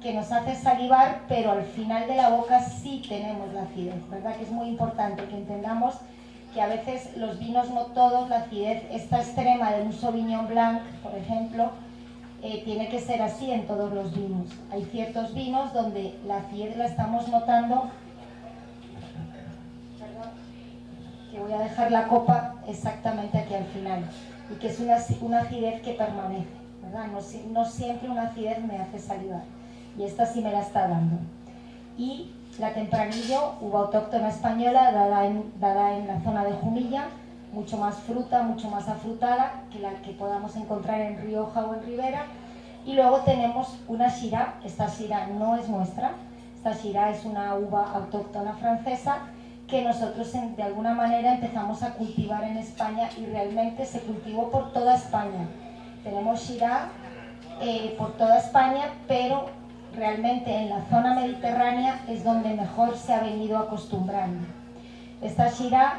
[SPEAKER 5] que nos hace salivar, pero al final de la boca sí tenemos la acidez, ¿verdad? Que es muy importante que entendamos que a veces los vinos, no todos, la acidez esta extrema de un Sauvignon Blanc, por ejemplo, tiene que ser así en todos los vinos. Hay ciertos vinos donde la acidez la estamos notando, perdón, que voy a dejar la copa exactamente aquí al final, y que es una acidez que permanece, ¿verdad? No siempre una acidez me hace salivar, y esta sí me la está dando. Y la Tempranillo, uva autóctona española, dada en la zona de Jumilla, mucho más fruta, mucho más afrutada que la que podamos encontrar en Rioja o en Ribera. Y luego tenemos una Shiraz. Esta Shiraz no es nuestra, esta Shiraz es una uva autóctona francesa que nosotros de alguna manera empezamos a cultivar en España, y realmente se cultivó por toda España. Tenemos Shiraz por toda España, pero realmente en la zona mediterránea es donde mejor se ha venido acostumbrando. Esta Shiraz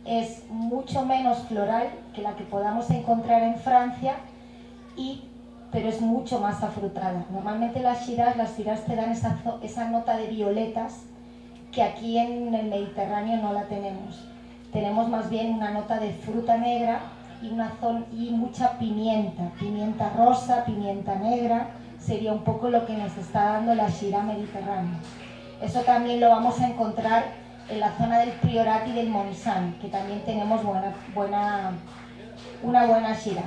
[SPEAKER 5] es mucho menos floral que la que podamos encontrar en Francia, pero es mucho más afrutada. Normalmente las Shiraz te dan esa nota de violetas que aquí en el Mediterráneo no la tenemos. Tenemos más bien una nota de fruta negra y mucha pimienta rosa, pimienta negra, sería un poco lo que nos está dando la Shiraz mediterránea. Eso también lo vamos a encontrar en la zona del Priorat y del Montsant, que también tenemos una buena Shiraz.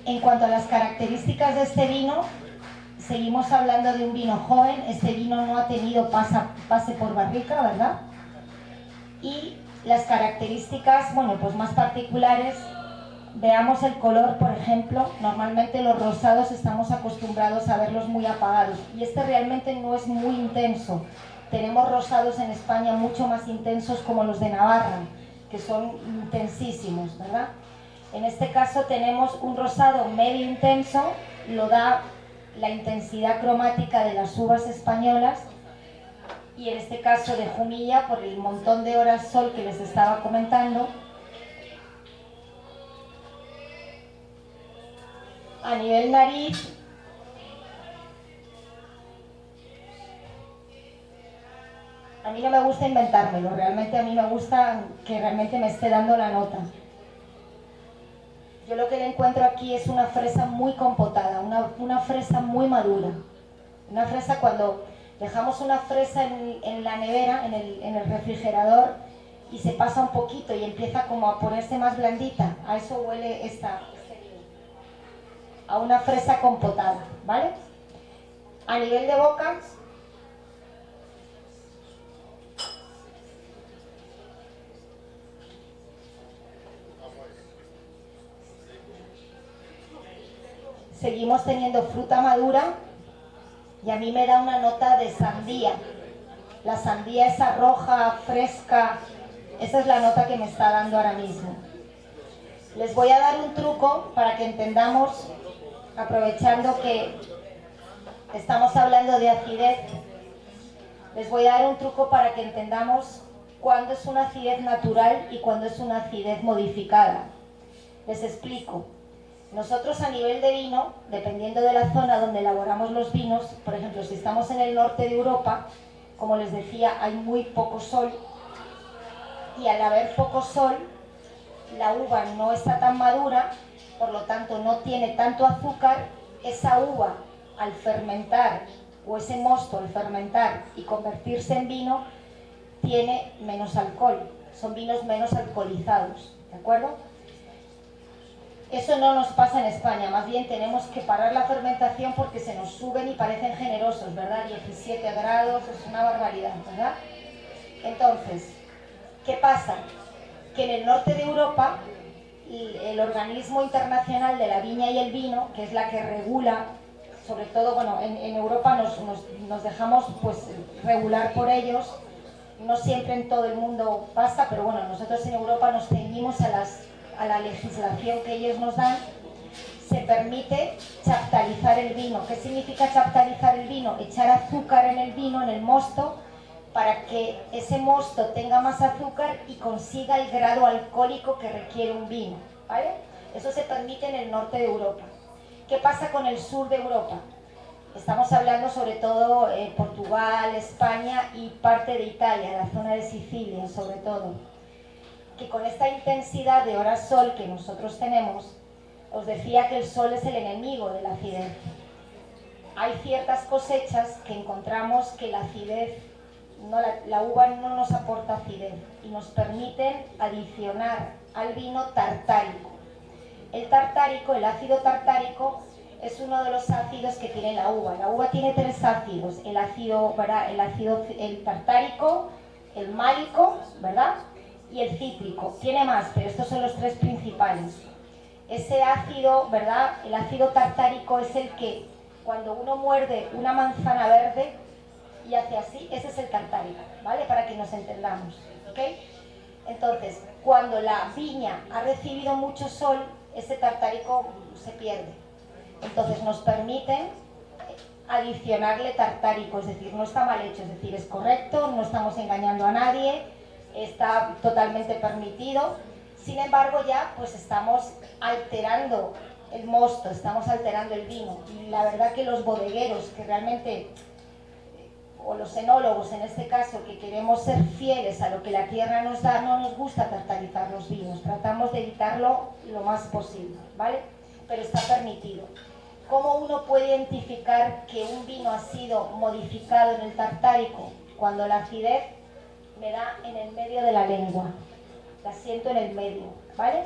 [SPEAKER 5] En cuanto a las características de este vino, seguimos hablando de un vino joven. Este vino no ha tenido pase por barrica, ¿verdad? Y las características, bueno, pues más particulares, veamos el color, por ejemplo. Normalmente los rosados estamos acostumbrados a verlos muy apagados, y este realmente no es muy intenso. Tenemos rosados en España mucho más intensos, como los de Navarra, que son intensísimos, ¿verdad? En este caso tenemos un rosado medio intenso, lo da la intensidad cromática de las uvas españolas, y en este caso de Jumilla, por el montón de horas sol que les estaba comentando. A nivel nariz, a mí no me gusta inventármelo, realmente a mí me gusta que realmente me esté dando la nota. Yo lo que le encuentro aquí es una fresa muy compotada, una fresa muy madura. Una fresa, cuando dejamos una fresa en la nevera, en el refrigerador, y se pasa un poquito y empieza como a ponerse más blandita, a eso huele este vino, a una fresa compotada, ¿vale? A nivel de boca, seguimos teniendo fruta madura, y a mí me da una nota de sandía. La sandía esa roja, fresca, esa es la nota que me está dando ahora mismo. Les voy a dar un truco para que entendamos, aprovechando que estamos hablando de acidez, les voy a dar un truco para que entendamos cuándo es una acidez natural y cuándo es una acidez modificada. Les explico. Nosotros, a nivel de vino, dependiendo de la zona donde elaboramos los vinos, por ejemplo, si estamos en el norte de Europa, como les decía, hay muy poco sol, y al haber poco sol, la uva no está tan madura, por lo tanto no tiene tanto azúcar, esa uva al fermentar, o ese mosto al fermentar y convertirse en vino, tiene menos alcohol, son vinos menos alcoholizados, ¿de acuerdo? Eso no nos pasa en España, más bien tenemos que parar la fermentación porque se nos suben y parecen generosos, ¿verdad? 17 grados, es una barbaridad, ¿verdad? Entonces, ¿qué pasa? Que en el norte de Europa, el organismo internacional de la viña y el vino, que es la que regula, sobre todo, bueno, en Europa nos dejamos pues regular por ellos, no siempre en todo el mundo pasa, pero bueno, nosotros en Europa nos ceñimos a la legislación que ellos nos dan. Se permite chaptalizar el vino. ¿Qué significa chaptalizar el vino? Echar azúcar en el vino, en el mosto, para que ese mosto tenga más azúcar y consiga el grado alcohólico que requiere un vino, ¿vale? Eso se permite en el norte de Europa. ¿Qué pasa con el sur de Europa? Estamos hablando sobre todo Portugal, España y parte de Italia, la zona de Sicilia sobre todo, que con esta intensidad de horas sol que nosotros tenemos, os decía que el sol es el enemigo de la acidez. Hay ciertas cosechas que encontramos que la acidez, la uva no nos aporta acidez y nos permiten adicionar al vino tartárico. El tartárico, el ácido tartárico, es uno de los ácidos que tiene la uva. La uva tiene 3 ácidos, el tartárico, el málico, ¿verdad? Y el cítrico. Tiene más, pero estos son los 3 principales. Ese ácido, ¿verdad? El ácido tartárico es el que, cuando uno muerde una manzana verde y hace así, ese es el tartárico, ¿vale? Para que nos entendamos, ¿ok? Entonces, cuando la viña ha recibido mucho sol, ese tartárico se pierde. Entonces nos permiten adicionarle tartárico, es decir, no está mal hecho, es decir, es correcto, no estamos engañando a nadie, está totalmente permitido. Sin embargo, ya pues estamos alterando el mosto, estamos alterando el vino. Y la verdad que los bodegueros que realmente, o los enólogos en este caso, que queremos ser fieles a lo que la tierra nos da, no nos gusta tartarizar los vinos, tratamos de evitarlo lo más posible, ¿vale? Pero está permitido. ¿Cómo uno puede identificar que un vino ha sido modificado en el tartárico? Cuando la acidez me da en el medio de la lengua, la siento en el medio, ¿vale?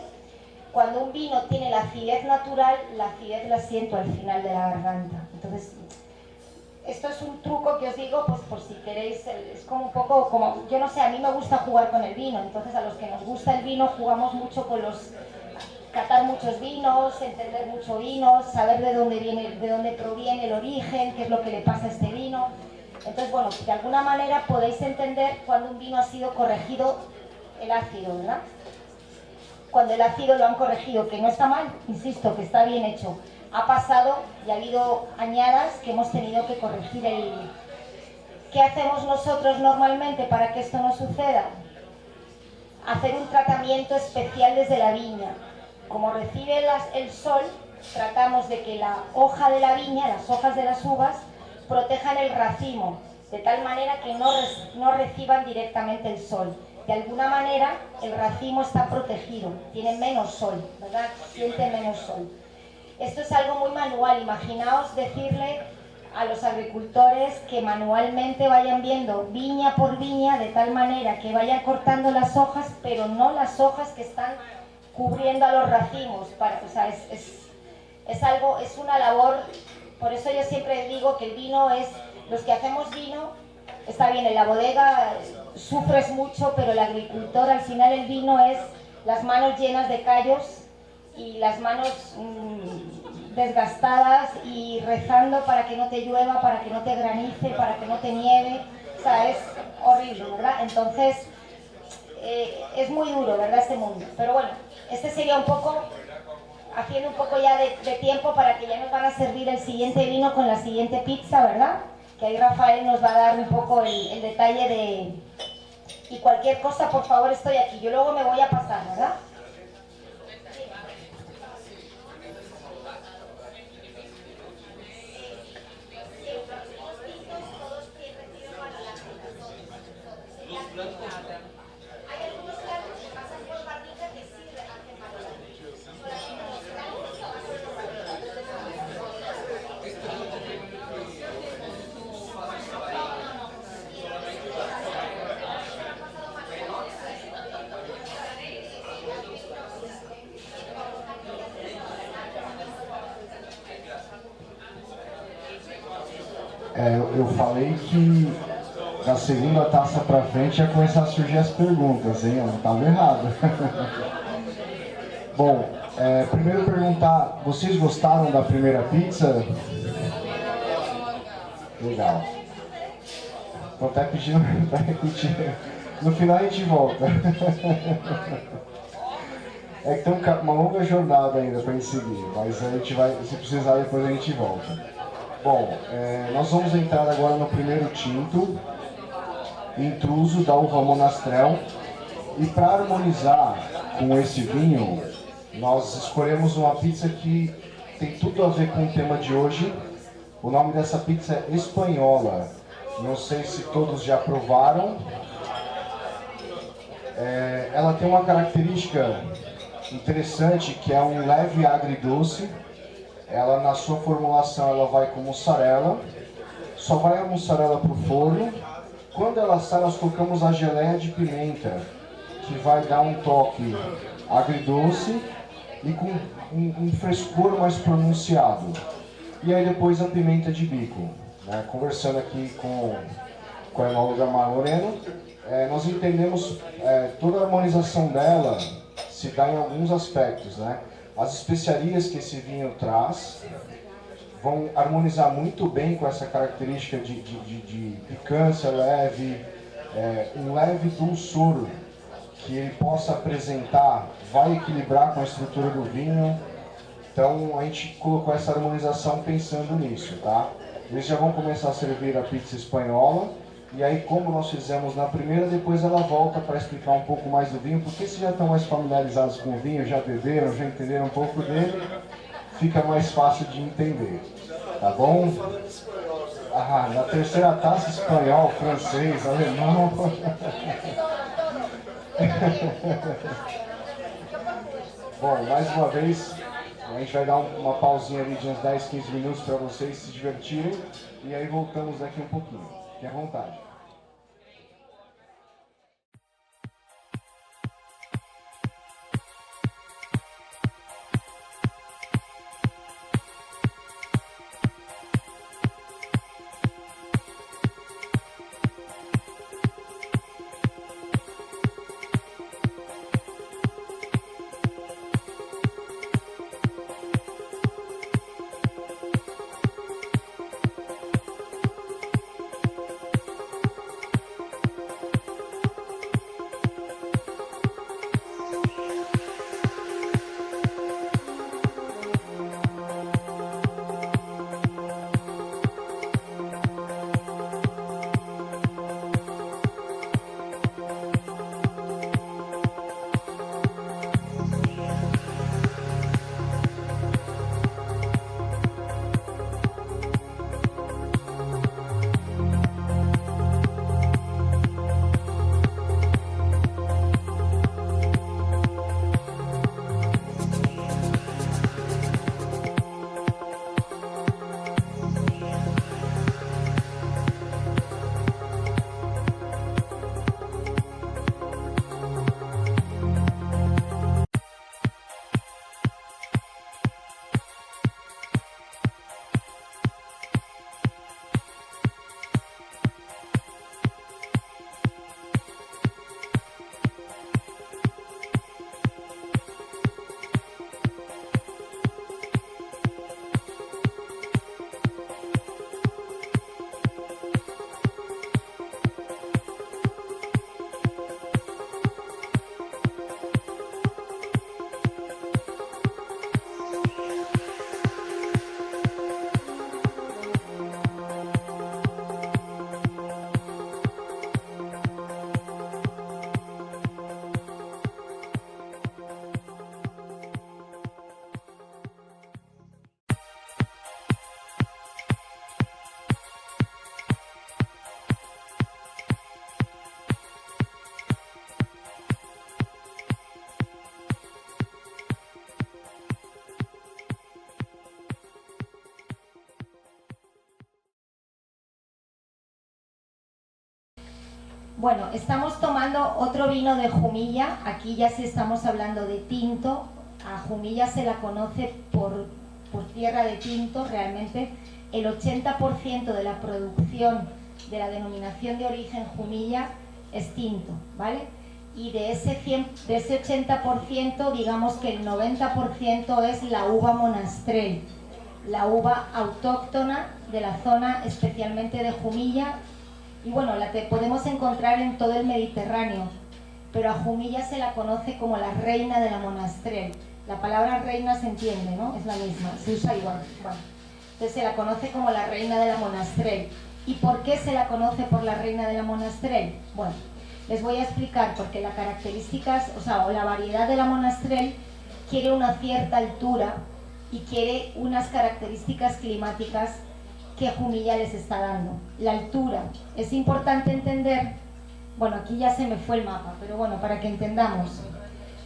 [SPEAKER 5] Cuando un vino tiene la acidez natural, la acidez la siento al final de la garganta. Entonces, esto es un truco que os digo, pues por si queréis, es como un poco, como, yo no sé, a mí me gusta jugar con el vino, entonces a los que nos gusta el vino jugamos mucho con catar muchos vinos, entender mucho vino, saber de dónde proviene el origen, qué es lo que le pasa a este vino. Entonces, bueno, de alguna manera podéis entender cuando un vino ha sido corregido el ácido, ¿verdad? Cuando el ácido lo han corregido, que no está mal, insisto, que está bien hecho. Ha pasado y ha habido añadas que hemos tenido que corregir el... ¿Qué hacemos nosotros normalmente para que esto no suceda? Hacer un tratamiento especial desde la viña. Como recibe el sol, tratamos de que la hoja de la viña, las hojas de las uvas, protejan el racimo, de tal manera que no reciban directamente el sol. De alguna manera, el racimo está protegido, tiene menos sol, ¿verdad? Siente menos sol. Esto es algo muy manual. Imaginaos decirle a los agricultores que manualmente vayan viendo viña por viña, de tal manera que vayan cortando las hojas, pero no las hojas que están cubriendo a los racimos. O sea, es una labor. Por eso yo siempre digo que el vino es, los que hacemos vino, está bien, en la bodega sufres mucho, pero el agricultor, al final el vino es las manos llenas de callos y las manos desgastadas y rezando para que no te llueva, para que no te granice, para que no te nieve. O sea, es horrible, ¿verdad? Entonces, es muy duro, ¿verdad? Este mundo. Pero bueno, este sería un poco, haciendo un poco ya de tiempo para que ya nos van a servir el siguiente vino con la siguiente pizza, ¿verdad? Que ahí Rafael nos va a dar un poco el detalle de... Y cualquier cosa, por favor, estoy aquí. Yo luego me voy a pasar, ¿verdad? Hay algunos platos que pasan por barrica que sí hacen mano láctea. Solamente los granos
[SPEAKER 3] eu falei que da segunda taça pra frente ia começar a surgir as perguntas, hein? Eu não estava errado. Bom, primeiro perguntar, vocês gostaram da primeira pizza? Legal. Então tá pedindo pra repetir. No final a gente volta. É que tem uma longa jornada ainda para gente seguir, mas a gente vai, se precisar depois a gente volta. Bom, nós vamos entrar agora no primeiro tinto, Intruso, da uva Monastrell. E para harmonizar com esse vinho, nós escolhemos uma pizza que tem tudo a ver com o tema de hoje. O nome dessa pizza é Espanhola. Não sei se todos já provaram. Ela tem uma característica interessante, que é um leve agridoce. Ela, na sua formulação, ela vai com mussarela. Só vai a mussarela para o forno. Quando ela sai, nós colocamos a geleia de pimenta, que vai dar um toque agridoce e com um frescor mais pronunciado. E aí depois a pimenta de bico. Né? Conversando aqui com a enóloga Mar Moreno, nós entendemos toda a harmonização dela se dá em alguns aspectos, né? As especiarias que esse vinho traz vão harmonizar muito bem com essa característica de picância leve, um leve dulçor que ele possa apresentar, vai equilibrar com a estrutura do vinho. Então a gente colocou essa harmonização pensando nisso, tá? Eles já vão começar a servir a pizza espanhola. E aí, como nós fizemos na primeira, depois ela volta para explicar um pouco mais do vinho, porque se já estão mais familiarizados com o vinho, já beberam, já entenderam um pouco dele, fica mais fácil de entender, tá bom? Ah, na terceira taça, espanhol, francês, alemão. Bom, mais uma vez, a gente vai dar uma pausinha ali de uns 10, 15 minutos para vocês se divertirem, e aí voltamos daqui um pouquinho. Fique à vontade.
[SPEAKER 5] Bueno, estamos tomando otro vino de Jumilla. Aquí ya sí estamos hablando de tinto. A Jumilla se la conoce por por tierra de tinto, realmente el 80% de la producción de la denominación de origen Jumilla es tinto, ¿vale? Y de ese 80%, digamos que el 90% es la uva monastrell, la uva autóctona de la zona, especialmente de Jumilla, y bueno, la que podemos encontrar en todo el Mediterráneo, pero a Jumilla se la conoce como la reina de la monastrell. La palabra reina se entiende, ¿no? Es la misma, se usa igual. Bueno, entonces se la conoce como la reina de la monastrell. ¿Y por qué se la conoce por la reina de la monastrell? Bueno, les voy a explicar, porque las características, o la variedad de la monastrell quiere una cierta altura y quiere unas características climáticas que Jumilla les está dando. La altura, es importante entender, bueno, aquí ya se me fue el mapa, pero bueno, para que entendamos.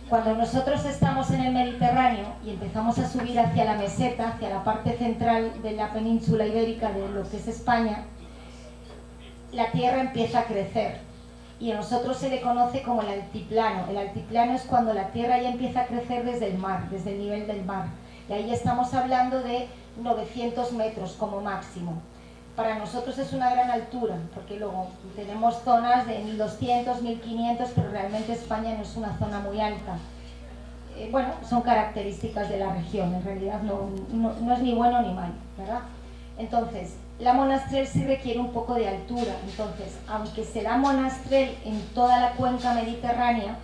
[SPEAKER 5] Cuando nosotros estamos en el Mediterráneo y empezamos a subir hacia la meseta, hacia la parte central de la península ibérica, de lo que es España, la tierra empieza a crecer y a nosotros se le conoce como el altiplano. El altiplano es cuando la tierra ya empieza a crecer desde el mar, desde el nivel del mar. Y ahí estamos hablando de 900 metros como máximo. Para nosotros es una gran altura, porque luego tenemos zonas de 1200, 1500, pero realmente España no es una zona muy alta. Bueno, son características de la región, en realidad no es ni bueno ni mal, ¿verdad? Entonces, la monastrell sí requiere un poco de altura. Entonces, aunque se da monastrell en toda la cuenca mediterránea,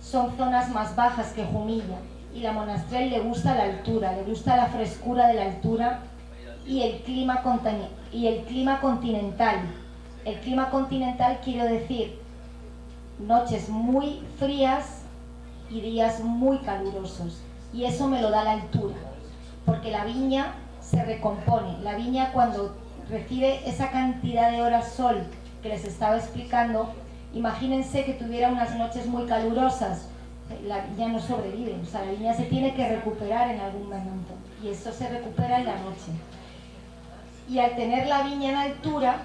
[SPEAKER 5] son zonas más bajas que Jumilla. Y la monastrell le gusta la altura, le gusta la frescura de la altura y el clima continental. El clima continental quiere decir noches muy frías y días muy calurosos. Y eso me lo da la altura, porque la viña se recompone. La viña, cuando recibe esa cantidad de horas sol que les estaba explicando, imagínense que tuviera unas noches muy calurosas, la viña no sobrevive, o sea, la viña se tiene que recuperar en algún momento, y eso se recupera en la noche. Y al tener la viña en altura,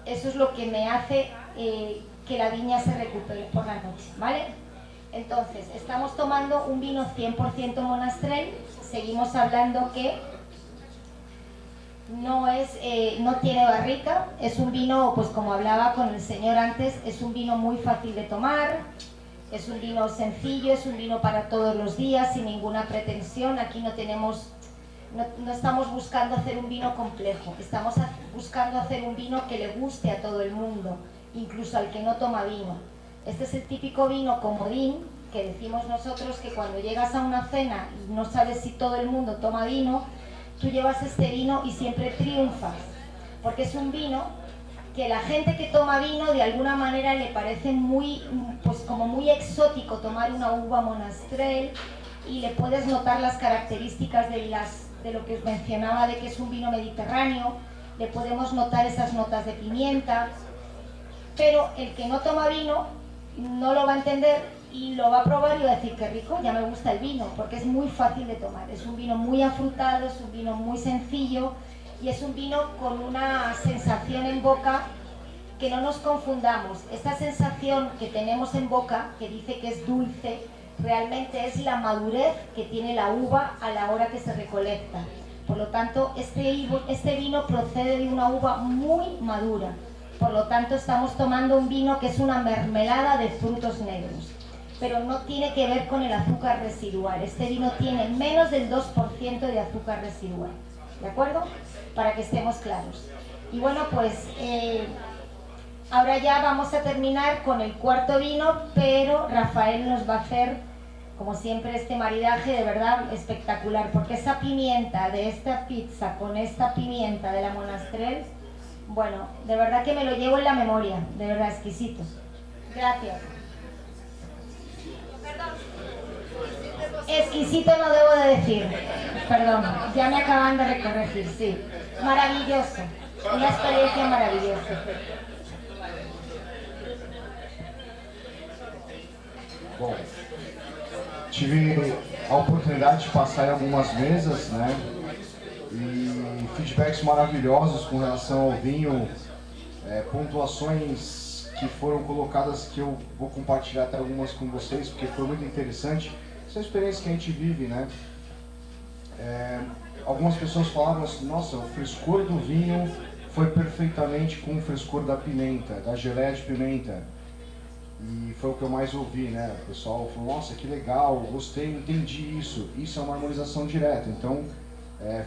[SPEAKER 5] eso es lo que me hace que la viña se recupere por la noche, ¿vale? Entonces, estamos tomando un vino 100% monastrell. Seguimos hablando que no tiene barrica, es un vino, pues como hablaba con el señor antes, es un vino muy fácil de tomar, es un vino sencillo, es un vino para todos los días, sin ninguna pretensión. Aquí no estamos buscando hacer un vino complejo, estamos buscando hacer un vino que le guste a todo el mundo, incluso al que no toma vino. Este es el típico vino comodín, que decimos nosotros que cuando llegas a una cena y no sabes si todo el mundo toma vino, tú llevas este vino y siempre triunfas, porque es un vino que la gente que toma vino de alguna manera le parece como muy exótico tomar una uva monastrell, y le puedes notar las características de lo que mencionaba, de que es un vino mediterráneo, le podemos notar esas notas de pimienta, pero el que no toma vino no lo va a entender y lo va a probar y va a decir qué rico, ya me gusta el vino, porque es muy fácil de tomar, es un vino muy afrutado, es un vino muy sencillo y es un vino con una sensación en boca que no nos confundamos. Esta sensación que tenemos en boca, que dice que es dulce, realmente es la madurez que tiene la uva a la hora que se recolecta. Por lo tanto, este vino procede de una uva muy madura. Por lo tanto, estamos tomando un vino que es una mermelada de frutos negros, pero no tiene que ver con el azúcar residual. Este vino tiene menos del 2% de azúcar residual, ¿de acuerdo? Para que estemos claros. Y bueno, pues ahora ya vamos a terminar con el cuarto vino, pero Rafael nos va a hacer, como siempre, este maridaje de verdad espectacular, porque esa pimienta de esta pizza con esta pimienta de la monastrell, bueno, de verdad que me lo llevo en la memoria, de verdad exquisito. Gracias. Exquisito no debo de decir, perdón, ya me acaban de corregir, sí. Maravilloso, una experiencia maravillosa.
[SPEAKER 3] Bom, tive a oportunidade de passar em algumas mesas, né? E feedbacks maravilhosos com relação ao vinho, pontuações que foram colocadas que eu vou compartilhar até algumas com vocês, porque foi muito interessante. Essa experiência que a gente vive, né? algumas pessoas falavam assim, nossa, o frescor do vinho foi perfeitamente com o frescor da pimenta, da geleia de pimenta. E foi o que eu mais ouvi, né? O pessoal falou, nossa, que legal, gostei, entendi isso. Isso é uma harmonização direta, então,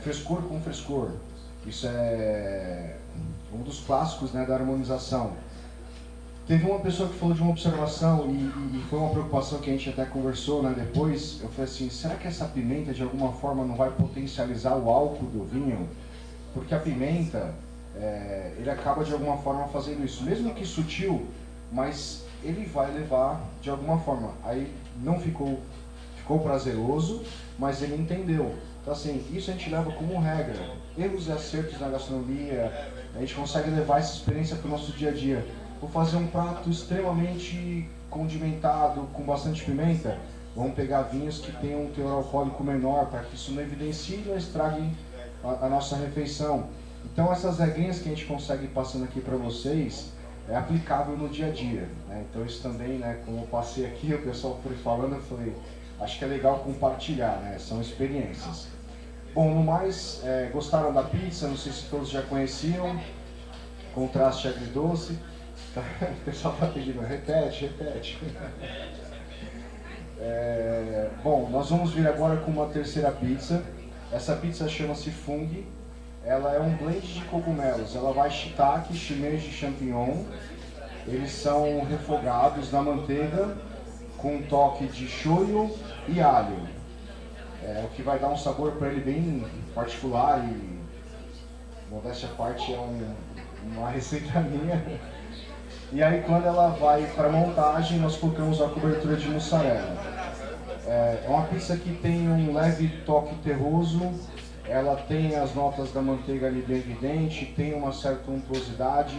[SPEAKER 3] frescor com frescor. Isso é um dos clássicos, né, da harmonização. Teve uma pessoa que falou de uma observação e foi uma preocupação que a gente até conversou, né, depois. Eu falei assim, será que essa pimenta de alguma forma não vai potencializar o álcool do vinho? Porque a pimenta, ele acaba de alguma forma fazendo isso, mesmo que sutil, mas ele vai levar de alguma forma. Aí não ficou prazeroso, mas ele entendeu. Então assim, isso a gente leva como regra. Erros e acertos na gastronomia, a gente consegue levar essa experiência para o nosso dia a dia. Vou fazer um prato extremamente condimentado, com bastante pimenta. Vamos pegar vinhos que tenham um teor alcoólico menor, para que isso não evidencie e não estrague a nossa refeição. Então essas regrinhas que a gente consegue ir passando aqui para vocês, é aplicável no dia a dia, né? Então isso também, né, como eu passei aqui, o pessoal foi falando, eu falei, acho que é legal compartilhar, né? São experiências. Bom, no mais, gostaram da pizza? Não sei se todos já conheciam. Contraste agridoce. O pessoal está pedindo, repete. Bom, nós vamos vir agora com uma terceira pizza. Essa pizza chama-se Fungi. Ela é um blend de cogumelos. Ela vai shiitake, shimeji e champignon. Eles são refogados na manteiga com um toque de shoyu e alho. O que vai dar um sabor para ele bem particular e, modéstia à parte, é uma receita minha. E aí quando ela vai para montagem, nós colocamos a cobertura de mussarela. É uma pizza que tem um leve toque terroso, ela tem as notas da manteiga ali bem evidente, tem uma certa untuosidade,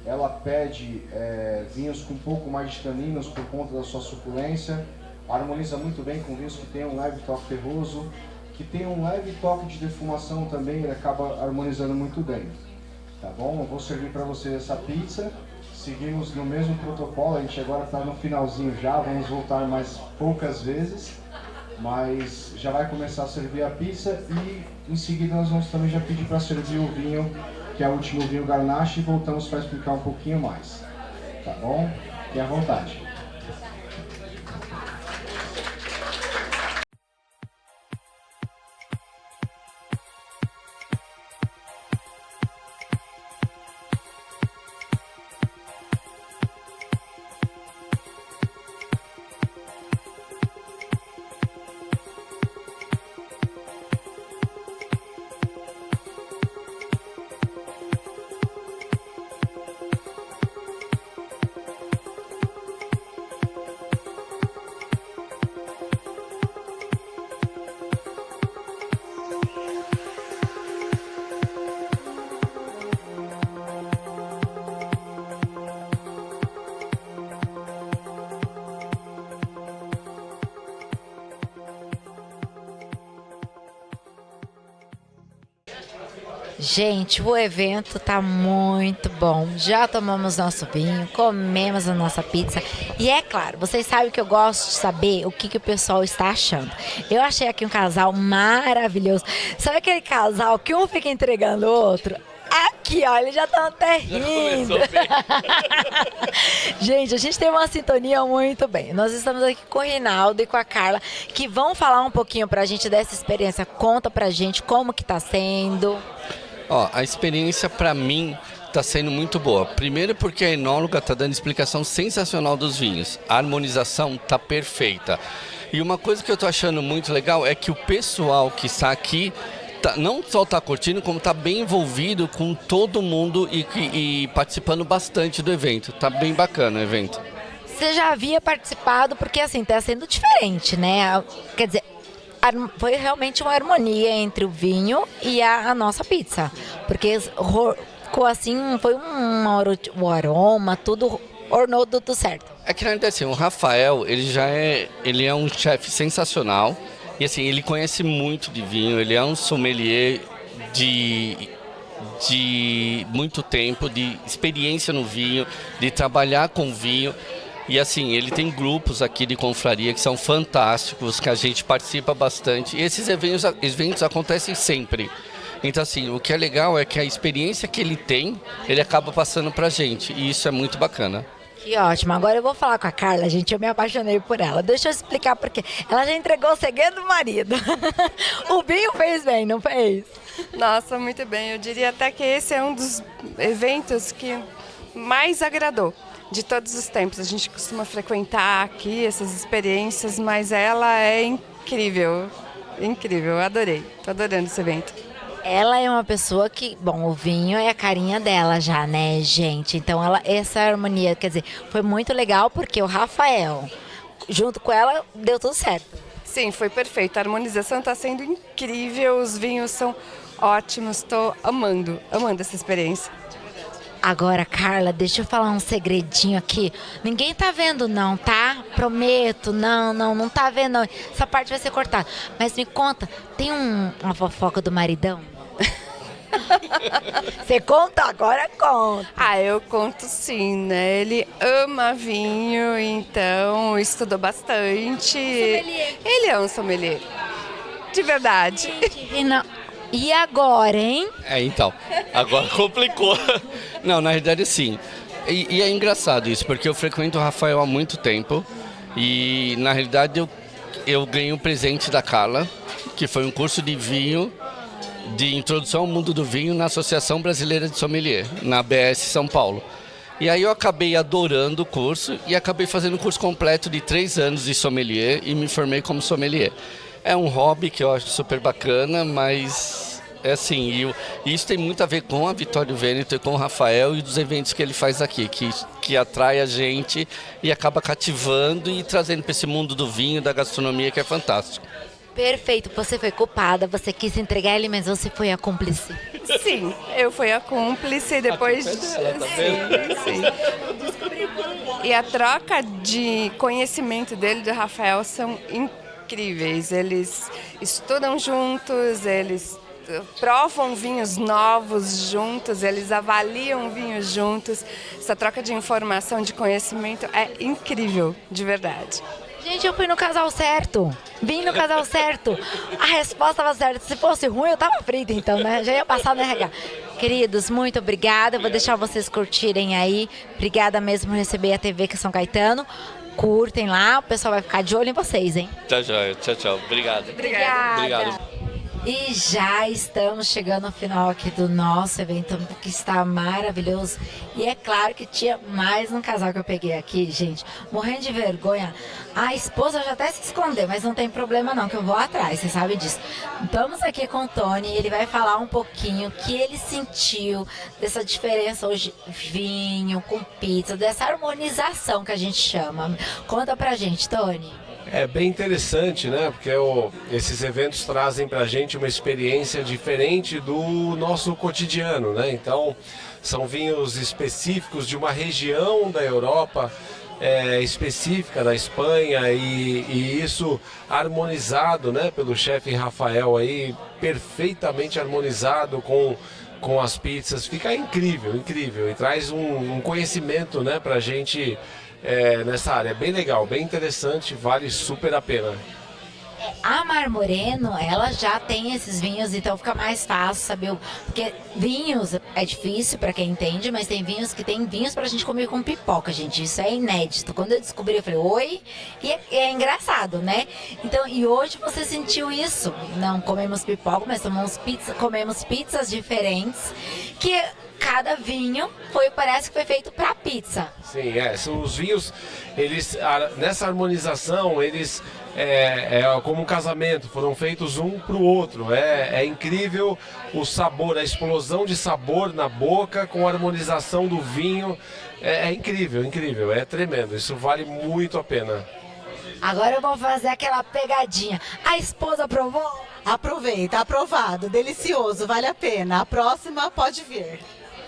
[SPEAKER 3] ela pede vinhos com um pouco mais de taninos por conta da sua suculência, harmoniza muito bem com vinhos que tem um leve toque terroso, que tem um leve toque de defumação também, ele acaba harmonizando muito bem. Tá bom? Eu vou servir para vocês essa pizza. Seguimos no mesmo protocolo, a gente agora está no finalzinho já, vamos voltar mais poucas vezes, mas já vai começar a servir a pizza e em seguida nós vamos também já pedir para servir o vinho, que é o último vinho Garnache, e voltamos para explicar um pouquinho mais. Tá bom? Fique à vontade.
[SPEAKER 2] Gente, o evento tá muito bom. Já tomamos nosso vinho, comemos a nossa pizza. E é claro, vocês sabem que eu gosto de saber o que o pessoal está achando. Eu achei aqui um casal maravilhoso. Sabe aquele casal que um fica entregando o outro? Aqui, ó, eles já estão até rindo. Gente, a gente tem uma sintonia muito bem. Nós estamos aqui com o Rinaldo e com a Carla, que vão falar um pouquinho pra gente dessa experiência. Conta pra gente como que tá sendo.
[SPEAKER 6] Ó, a experiência para mim está sendo muito boa. Primeiro porque a enóloga está dando explicação sensacional dos vinhos. A harmonização está perfeita. E uma coisa que eu estou achando muito legal é que o pessoal que está aqui não só está curtindo, como está bem envolvido com todo mundo e participando bastante do evento. Está bem bacana o evento.
[SPEAKER 2] Você já havia participado, porque assim, está sendo diferente, né? Quer dizer, foi realmente uma harmonia entre o vinho e a nossa pizza, porque ficou assim, foi o aroma, tudo ornou tudo certo.
[SPEAKER 6] É que na verdade assim, o Rafael, ele é um chefe sensacional e assim, ele conhece muito de vinho, ele é um sommelier de muito tempo, de experiência no vinho, de trabalhar com vinho. E assim, ele tem grupos aqui de confraria que são fantásticos, que a gente participa bastante. E esses eventos acontecem sempre. Então assim, o que é legal é que a experiência que ele tem, ele acaba passando pra gente. E isso é muito bacana.
[SPEAKER 2] Que ótimo. Agora eu vou falar com a Carla, gente. Eu me apaixonei por ela. Deixa eu explicar por quê. Ela já entregou o segredo do marido. O vinho fez bem, não fez?
[SPEAKER 7] Nossa, muito bem. Eu diria até que esse é um dos eventos que mais agradou de todos os tempos. A gente costuma frequentar aqui essas experiências, mas ela é incrível. Incrível, adorei. Tô adorando esse evento.
[SPEAKER 2] Ela é uma pessoa que, bom, o vinho é a carinha dela já, né, gente? Então, essa harmonia, quer dizer, foi muito legal porque o Rafael, junto com ela, deu tudo certo.
[SPEAKER 7] Sim, foi perfeito. A harmonização está sendo incrível, os vinhos são ótimos. Estou amando essa experiência.
[SPEAKER 2] Agora, Carla, deixa eu falar um segredinho aqui. Ninguém tá vendo não, tá? Prometo, não tá vendo não. Essa parte vai ser cortada. Mas me conta, tem uma fofoca do maridão? Você conta? Agora conta.
[SPEAKER 7] Ah, eu conto sim, né? Ele ama vinho, então estudou bastante. Ele é um sommelier. De verdade.
[SPEAKER 2] E agora, hein?
[SPEAKER 6] Então, agora complicou. Não, na realidade sim. E é engraçado isso, porque eu frequento o Rafael há muito tempo. E na realidade eu ganhei um presente da Carla, que foi um curso de vinho, de introdução ao mundo do vinho na Associação Brasileira de Sommelier, na ABS São Paulo. E aí eu acabei adorando o curso e acabei fazendo um curso completo de 3 anos de sommelier e me formei como sommelier. É um hobby que eu acho super bacana, mas é assim, isso tem muito a ver com a Vittorio Veneto e com o Rafael e dos eventos que ele faz aqui, que atrai a gente e acaba cativando e trazendo para esse mundo do vinho, da gastronomia, que é fantástico.
[SPEAKER 2] Perfeito, você foi culpada, você quis entregar ele, mas você foi a cúmplice.
[SPEAKER 7] Sim, eu fui a cúmplice depois. Sim. E a troca de conhecimento dele e do Rafael são incríveis. Eles estudam juntos, eles provam vinhos novos juntos, eles avaliam vinhos juntos. Essa troca de informação, de conhecimento é incrível, de verdade.
[SPEAKER 2] Gente, eu fui no casal certo. Vim no casal certo. A resposta estava certa. Se fosse ruim, eu tava frita, então, né? Já ia passar no RH. Queridos, muito obrigada. Eu vou deixar vocês curtirem aí. Obrigada mesmo por receber a TV que São Caetano. Curtem lá, o pessoal vai ficar de olho em vocês, hein?
[SPEAKER 6] Tá joia. Tchau, tchau. Obrigado.
[SPEAKER 2] Obrigada.
[SPEAKER 6] Obrigado.
[SPEAKER 2] E já estamos chegando ao final aqui do nosso evento, que está maravilhoso. E é claro que tinha mais um casal que eu peguei aqui, gente, morrendo de vergonha. A esposa já até se escondeu, mas não tem problema não, que eu vou atrás, você sabe disso. Estamos aqui com o Tony, ele vai falar um pouquinho o que ele sentiu dessa diferença hoje, vinho com pizza, dessa harmonização que a gente chama. Conta pra gente, Tony.
[SPEAKER 8] É bem interessante, né? Porque esses eventos trazem para a gente uma experiência diferente do nosso cotidiano, né? Então, são vinhos específicos de uma região da Europa específica, da Espanha, e isso harmonizado, né? Pelo chefe Rafael aí, perfeitamente harmonizado com as pizzas. Fica incrível, incrível. E traz um conhecimento, né? Para a gente... nessa área. É bem legal, bem interessante, vale super a pena.
[SPEAKER 2] A Mar Moreno, ela já tem esses vinhos, então fica mais fácil saber. Porque vinhos é difícil para quem entende, mas tem vinhos pra gente comer com pipoca, gente. Isso é inédito. Quando eu descobri, eu falei, oi, e é engraçado, né? Então, e hoje você sentiu isso. Não comemos pipoca, mas comemos pizzas diferentes, que cada vinho parece que foi feito para pizza.
[SPEAKER 8] Sim, os vinhos, nessa harmonização, eles como um casamento, foram feitos um para o outro. É incrível o sabor, a explosão de sabor na boca com a harmonização do vinho. É incrível, incrível, é tremendo. Isso vale muito a pena.
[SPEAKER 2] Agora eu vou fazer aquela pegadinha. A esposa aprovou?
[SPEAKER 9] Aproveita, aprovado, delicioso, vale a pena. A próxima pode vir.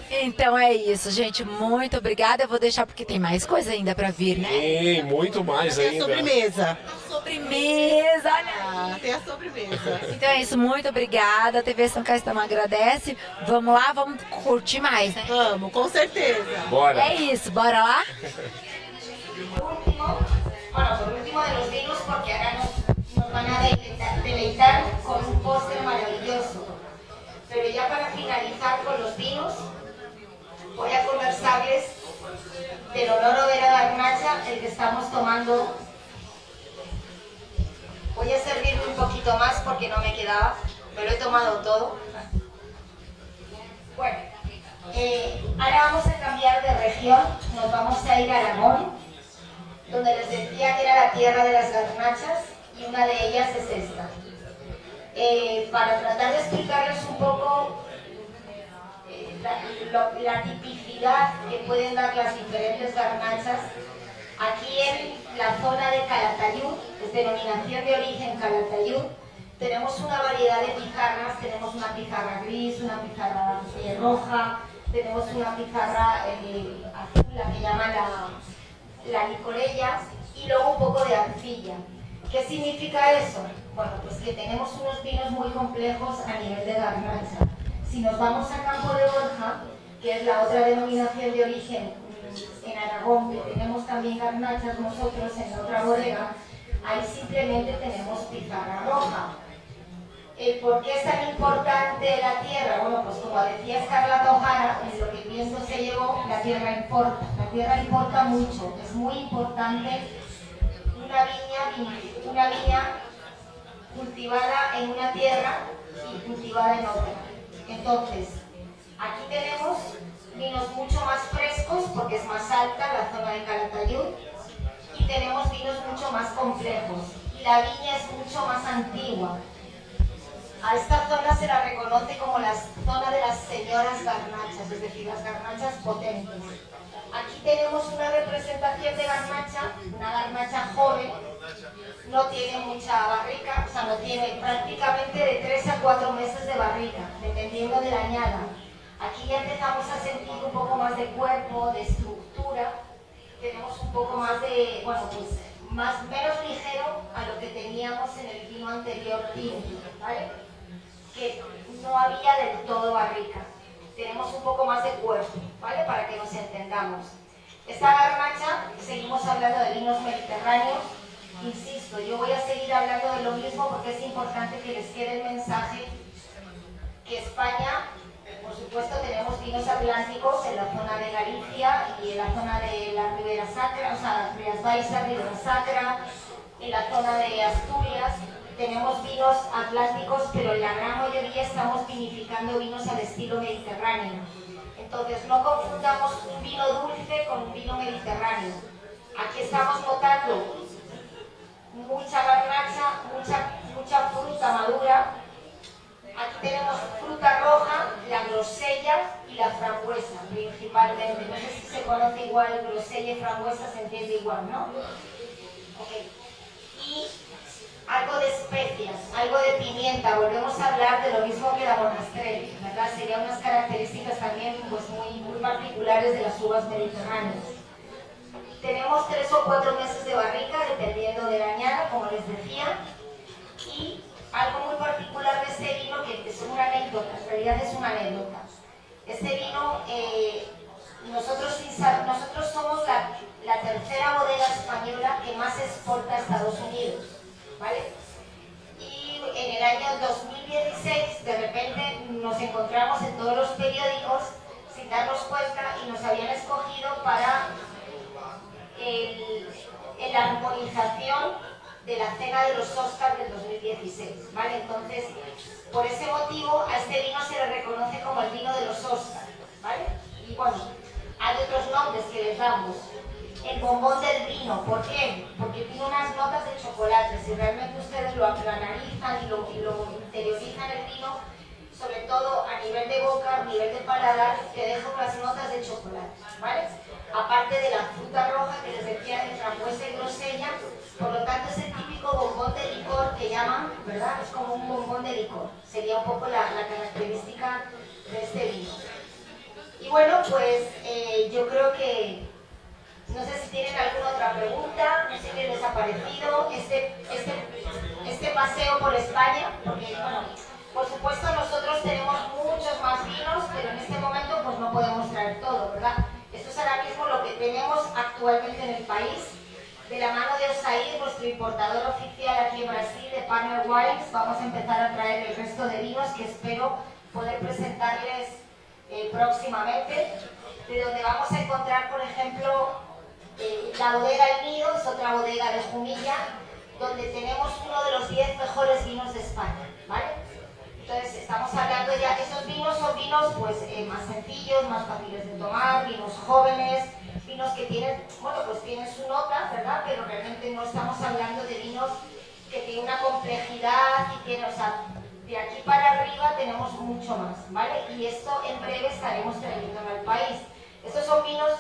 [SPEAKER 2] Então é isso, gente. Muito obrigada. Eu vou deixar porque tem mais coisa ainda pra vir, né?
[SPEAKER 8] Tem muito mais ainda.
[SPEAKER 9] Tem a sobremesa.
[SPEAKER 2] Sobremesa, olha.
[SPEAKER 9] Tem a sobremesa.
[SPEAKER 2] Então é isso, muito obrigada. A TV São Caetano agradece. Vamos lá, vamos curtir mais, né?
[SPEAKER 9] Vamos, com certeza.
[SPEAKER 8] Bora.
[SPEAKER 2] É isso, bora lá?
[SPEAKER 4] Por último de los vinos, porque ahora nos van a deleitar con un postre maravilloso. Pero ya para finalizar con los vinos, voy a conversarles del Olor Vera Garnacha, el que estamos tomando. Voy a servirme un poquito más porque no me quedaba, me lo he tomado todo. Bueno, ahora vamos a cambiar de región, nos vamos a ir a Aragón, donde les decía que era la tierra de las garnachas, y una de ellas es esta. Para tratar de explicarles un poco la tipicidad que pueden dar las diferentes garnachas, aquí en la zona de Calatayud, es denominación de origen Calatayud, tenemos una variedad de pizarras, tenemos una pizarra gris, una pizarra roja, tenemos una pizarra azul, la que llaman la licorella, y luego un poco de arcilla. ¿Qué significa eso? Bueno, pues que tenemos unos vinos muy complejos a nivel de garnacha. Si nos vamos a Campo de Borja, que es la otra denominación de origen en Aragón, que tenemos también garnachas nosotros en la otra bodega, ahí simplemente tenemos pizarra roja. ¿Por qué es tan importante la tierra? Bueno, pues como decía Escarlata O'Hara, en lo que el viento se llevó, la tierra importa. La tierra importa mucho, es muy importante una viña cultivada en una tierra y cultivada en otra. Entonces, aquí tenemos vinos mucho más frescos porque es más alta la zona de Calatayud, y tenemos vinos mucho más complejos y la viña es mucho más antigua. A esta zona se la reconoce como la zona de las señoras garnachas, es decir, las garnachas potentes. Aquí tenemos una representación de garnacha, una garnacha joven, no tiene mucha barrica, o sea, no tiene prácticamente de 3 a 4 meses de barrica, dependiendo de la añada. Aquí ya empezamos a sentir un poco más de cuerpo, de estructura, tenemos un poco más de, bueno, pues menos ligero a lo que teníamos en el vino anterior tinto, ¿vale? Que no había del todo barrica. Tenemos un poco más de cuerpo, ¿vale? Para que nos entendamos. Esta garnacha, seguimos hablando de vinos mediterráneos. Insisto, yo voy a seguir hablando de lo mismo porque es importante que les quede el mensaje que España, por supuesto, tenemos vinos atlánticos en la zona de Galicia y en la zona de la Ribera Sacra, o sea, Rías Baixas, Ribera Sacra, en la zona de Asturias. Tenemos vinos atlánticos, pero en la gran mayoría estamos vinificando vinos al estilo mediterráneo. Entonces, no confundamos un vino dulce con un vino mediterráneo. Aquí estamos notando mucha garnacha, mucha fruta madura. Aquí tenemos fruta roja, la grosella y la frambuesa, principalmente. No sé si se conoce igual, grosella y frambuesa se entiende igual, ¿no? Okay. Y algo de especias, algo de pimienta, volvemos a hablar de lo mismo que la Monastrell, ¿verdad? Serían unas características también pues, muy particulares de las uvas mediterráneas. Tenemos 3 o 4 meses de barrica, dependiendo de la añada, como les decía, y algo muy particular de este vino, que es una anécdota, en realidad es una anécdota. Este vino, nosotros somos la tercera bodega española que más exporta a Estados Unidos, ¿vale? Y en el año 2016, de repente, nos encontramos en todos los periódicos, sin darnos cuenta, y nos habían escogido para la armonización de la cena de los Oscars del 2016, ¿vale? Entonces, por ese motivo, a este vino se le reconoce como el vino de los Oscars, ¿vale? Y bueno, hay otros nombres que les damos. El bombón del vino, ¿por qué? Porque tiene unas notas de chocolate. Si realmente ustedes lo analizan y lo interiorizan el vino, sobre todo a nivel de boca, a nivel de paladar, te deja unas notas de chocolate, ¿vale? Aparte de la fruta roja que les decía de frambuesa y grosella, por lo tanto es el típico bombón de licor que llaman, ¿verdad? Es como un bombón de licor, sería un poco la característica de este vino. Y bueno, pues yo creo que, no sé si tienen alguna otra pregunta, no sé qué les ha parecido este paseo por España, porque bueno, por supuesto nosotros tenemos muchos más vinos, pero en este momento pues no podemos traer todo, ¿verdad? Esto es ahora mismo lo que tenemos actualmente actualmente en el país. De la mano de Osair, nuestro importador oficial aquí en Brasil, de Partner Wines, vamos a empezar a traer el resto de vinos que espero poder presentarles próximamente. De donde vamos a encontrar, por ejemplo, la bodega El Nido, es otra bodega de Jumilla, donde tenemos uno de los 10 mejores vinos de España, ¿vale? Entonces estamos hablando ya, esos vinos son vinos pues más sencillos, más fáciles de tomar, vinos jóvenes, vinos que tienen, bueno, pues tienen su nota, ¿verdad? Pero realmente no estamos hablando de vinos que tienen una complejidad y tienen, o sea, de aquí para arriba tenemos mucho más, ¿vale? Y esto en breve estaremos trayéndolo al país. Estos son vinos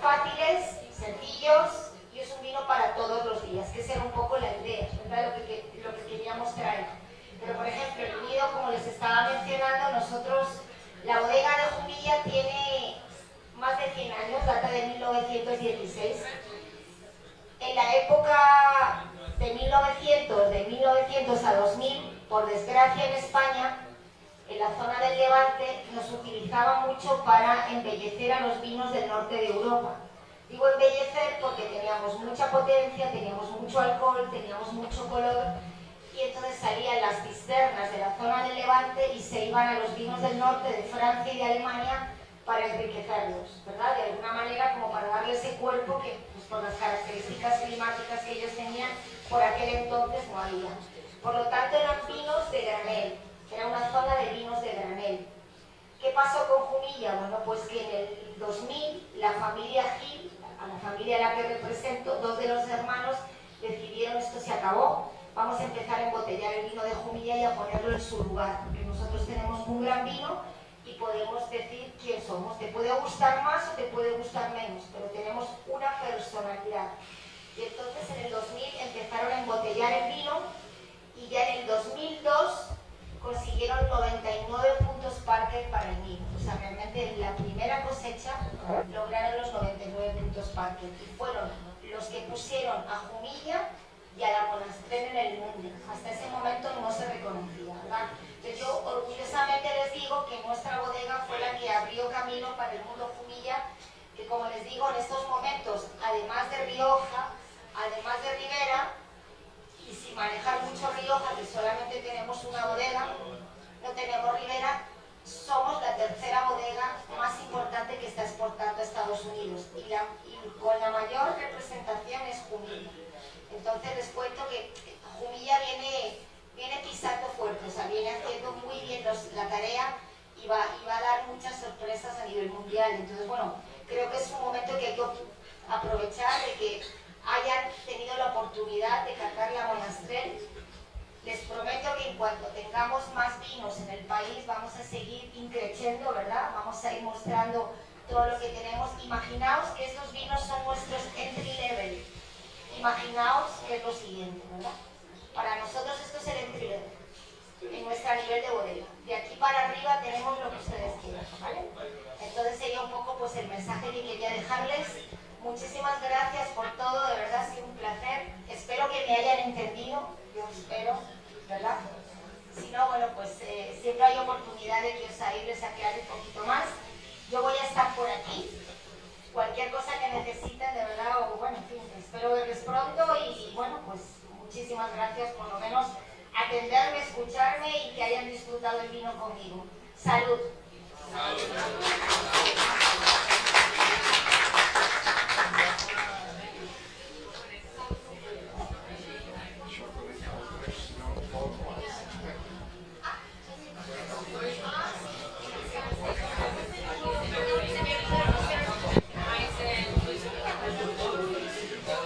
[SPEAKER 4] fáciles, sencillos, y es un vino para todos los días, que esa era un poco la idea, ¿verdad? Lo que queríamos traer. Pero por ejemplo, el Nido, como les estaba mencionando, nosotros, la bodega de Jumilla tiene más de 100 años, data de 1916. En la época de 1900 a 2000, por desgracia en España, en la zona del Levante, nos utilizaba mucho para embellecer a los vinos del norte de Europa. Digo embellecer porque teníamos mucha potencia, teníamos mucho alcohol, teníamos mucho color, y entonces salían las cisternas de la zona del Levante y se iban a los vinos del norte de Francia y de Alemania para enriquecerlos, ¿verdad? De alguna manera como para darle ese cuerpo que, pues, por las características climáticas que ellos tenían, por aquel entonces no había. Por lo tanto eran vinos de granel, era una zona de vinos de granel. ¿Qué pasó con Jumilla? Bueno, pues que en el 2000 la familia Gil, a la familia a la que represento, dos de los hermanos decidieron esto se acabó, vamos a empezar a embotellar el vino de Jumilla y a ponerlo en su lugar, porque nosotros tenemos un gran vino y podemos decir quién somos. Te puede gustar más o te puede gustar menos, pero tenemos una personalidad. Y entonces en el 2000 empezaron a embotellar el vino y ya en el 2002 consiguieron 99 puntos Parker para el vino. O sea, realmente en la primera cosecha lograron los 99 puntos Parker y fueron los que pusieron a Jumilla y a la Monastrell en el mundo. Hasta ese momento no se reconocía, ¿verdad? Entonces yo orgullosamente les digo que nuestra bodega fue la que abrió camino para el mundo Jumilla, que como les digo, en estos momentos, además de Rioja, además de Ribera, y sin manejar mucho Rioja, que solamente tenemos una bodega, no tenemos Ribera, somos la tercera bodega más importante que está exportando a Estados Unidos y con la mayor representación es Jumilla. Entonces les cuento que Jumilla viene pisando fuerte, o sea, viene haciendo muy bien la tarea y va a dar muchas sorpresas a nivel mundial. Entonces, bueno, creo que es un momento que hay que aprovechar de que hayan tenido la oportunidad de catar la Monastrell. Les prometo que en cuanto tengamos más vinos en el país vamos a seguir increciendo, ¿verdad? Vamos a ir mostrando todo lo que tenemos. Imaginaos que estos vinos son nuestros entry level. Imaginaos que es lo siguiente, ¿verdad? Para nosotros esto es el entry level, en nuestro nivel de bodega. De aquí para arriba tenemos lo que ustedes quieran, ¿vale? Entonces sería un poco pues el mensaje que quería dejarles. Muchísimas gracias por todo, de verdad ha sido un placer. Espero que me hayan entendido, yo espero, ¿verdad? Si no, bueno, pues siempre hay oportunidad de que Osair les aclare un poquito más. Yo voy a estar por aquí. Cualquier cosa que necesiten, de verdad, o bueno, en fin, espero verles pronto y bueno, pues muchísimas gracias por lo menos atenderme, escucharme y que hayan disfrutado el vino conmigo. ¡Salud! ¡Salud!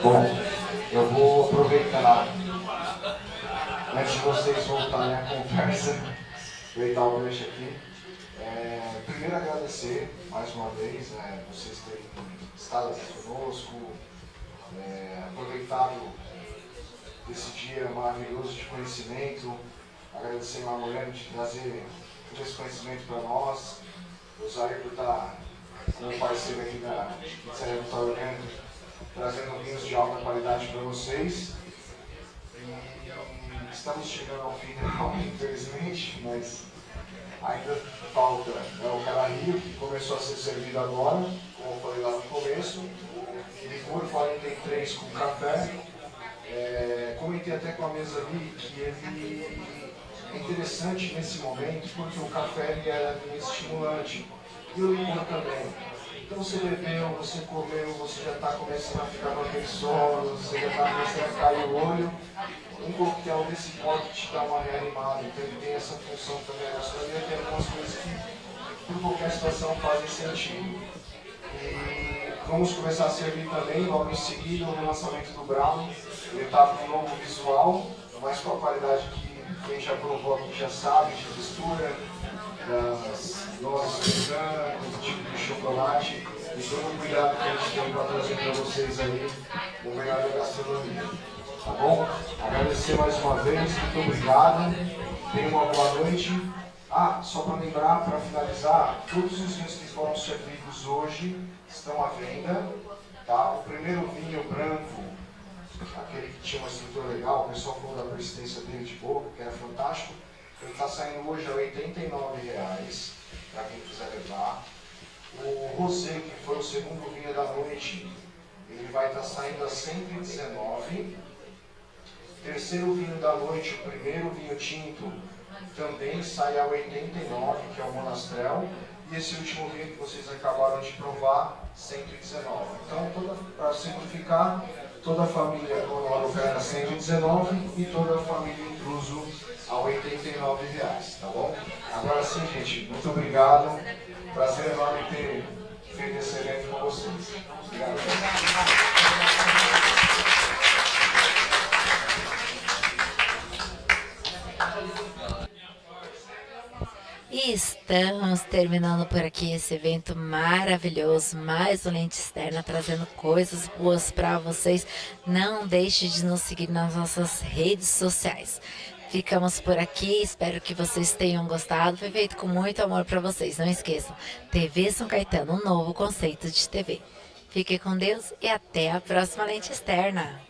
[SPEAKER 3] Bom, eu vou aproveitar, antes de vocês voltarem à conversa, aproveitar o gancho aqui. Primeiro agradecer mais uma vez vocês terem estado aqui conosco, aproveitado esse dia maravilhoso de conhecimento, agradecer a Moreno de trazer todo esse conhecimento para nós, o Osair por estar como parceiro aqui da Pizzaria Vitório Veneto, trazendo vinhos de alta qualidade para vocês. E estamos chegando ao final, infelizmente, mas ainda falta o Carario, que começou a ser servido agora, como eu falei lá no começo. Ele por 43 com café. Comentei até com a mesa ali que ele é interessante nesse momento porque o café ele é estimulante e o limão também. Então você bebeu, você comeu, você já está começando a ficar com aquele sono, você já está começando a cair o olho. Um coquetel desse pode te dar uma reanimada, então ele tem essa função também. A gastronomia tem algumas coisas que, por qualquer situação, fazem sentido. E vamos começar a servir também, logo em seguida, o lançamento do brownie. Ele está com um novo visual, mas com a qualidade que quem já provou aqui já sabe, de textura, das nozes pecanas, do tipo de chocolate e todo o cuidado que a gente tem para trazer para vocês aí o melhor da gastronomia. Tá bom? Agradecer mais uma vez, muito obrigado. Tenha uma boa noite. Só para lembrar, para finalizar, todos os vinhos que foram servidos hoje estão à venda. Tá? O primeiro vinho branco, aquele que tinha uma estrutura legal, o pessoal falou da persistência dele de boca, que era fantástico. Ele está saindo hoje a R$ 89,00 para quem quiser levar. O rosé, que foi o segundo vinho da noite, ele vai estar saindo a R$ 119,00. Terceiro vinho da noite, o primeiro vinho tinto, também sai a R$ 89,00, que é o Monastrell. E esse último vinho que vocês acabaram de provar, R$ 119,00. Então, para simplificar, toda a família Honório Vera 119 e toda a família Intruso a R$ 89,00, tá bom? Agora sim, gente, muito obrigado. Prazer enorme ter feito esse evento com vocês. Obrigado.
[SPEAKER 2] E estamos terminando por aqui esse evento maravilhoso, mais um Lente Externa, trazendo coisas boas para vocês. Não deixe de nos seguir nas nossas redes sociais. Ficamos por aqui, espero que vocês tenham gostado. Foi feito com muito amor para vocês. Não esqueçam, TV São Caetano, um novo conceito de TV. Fique com Deus e até a próxima Lente Externa.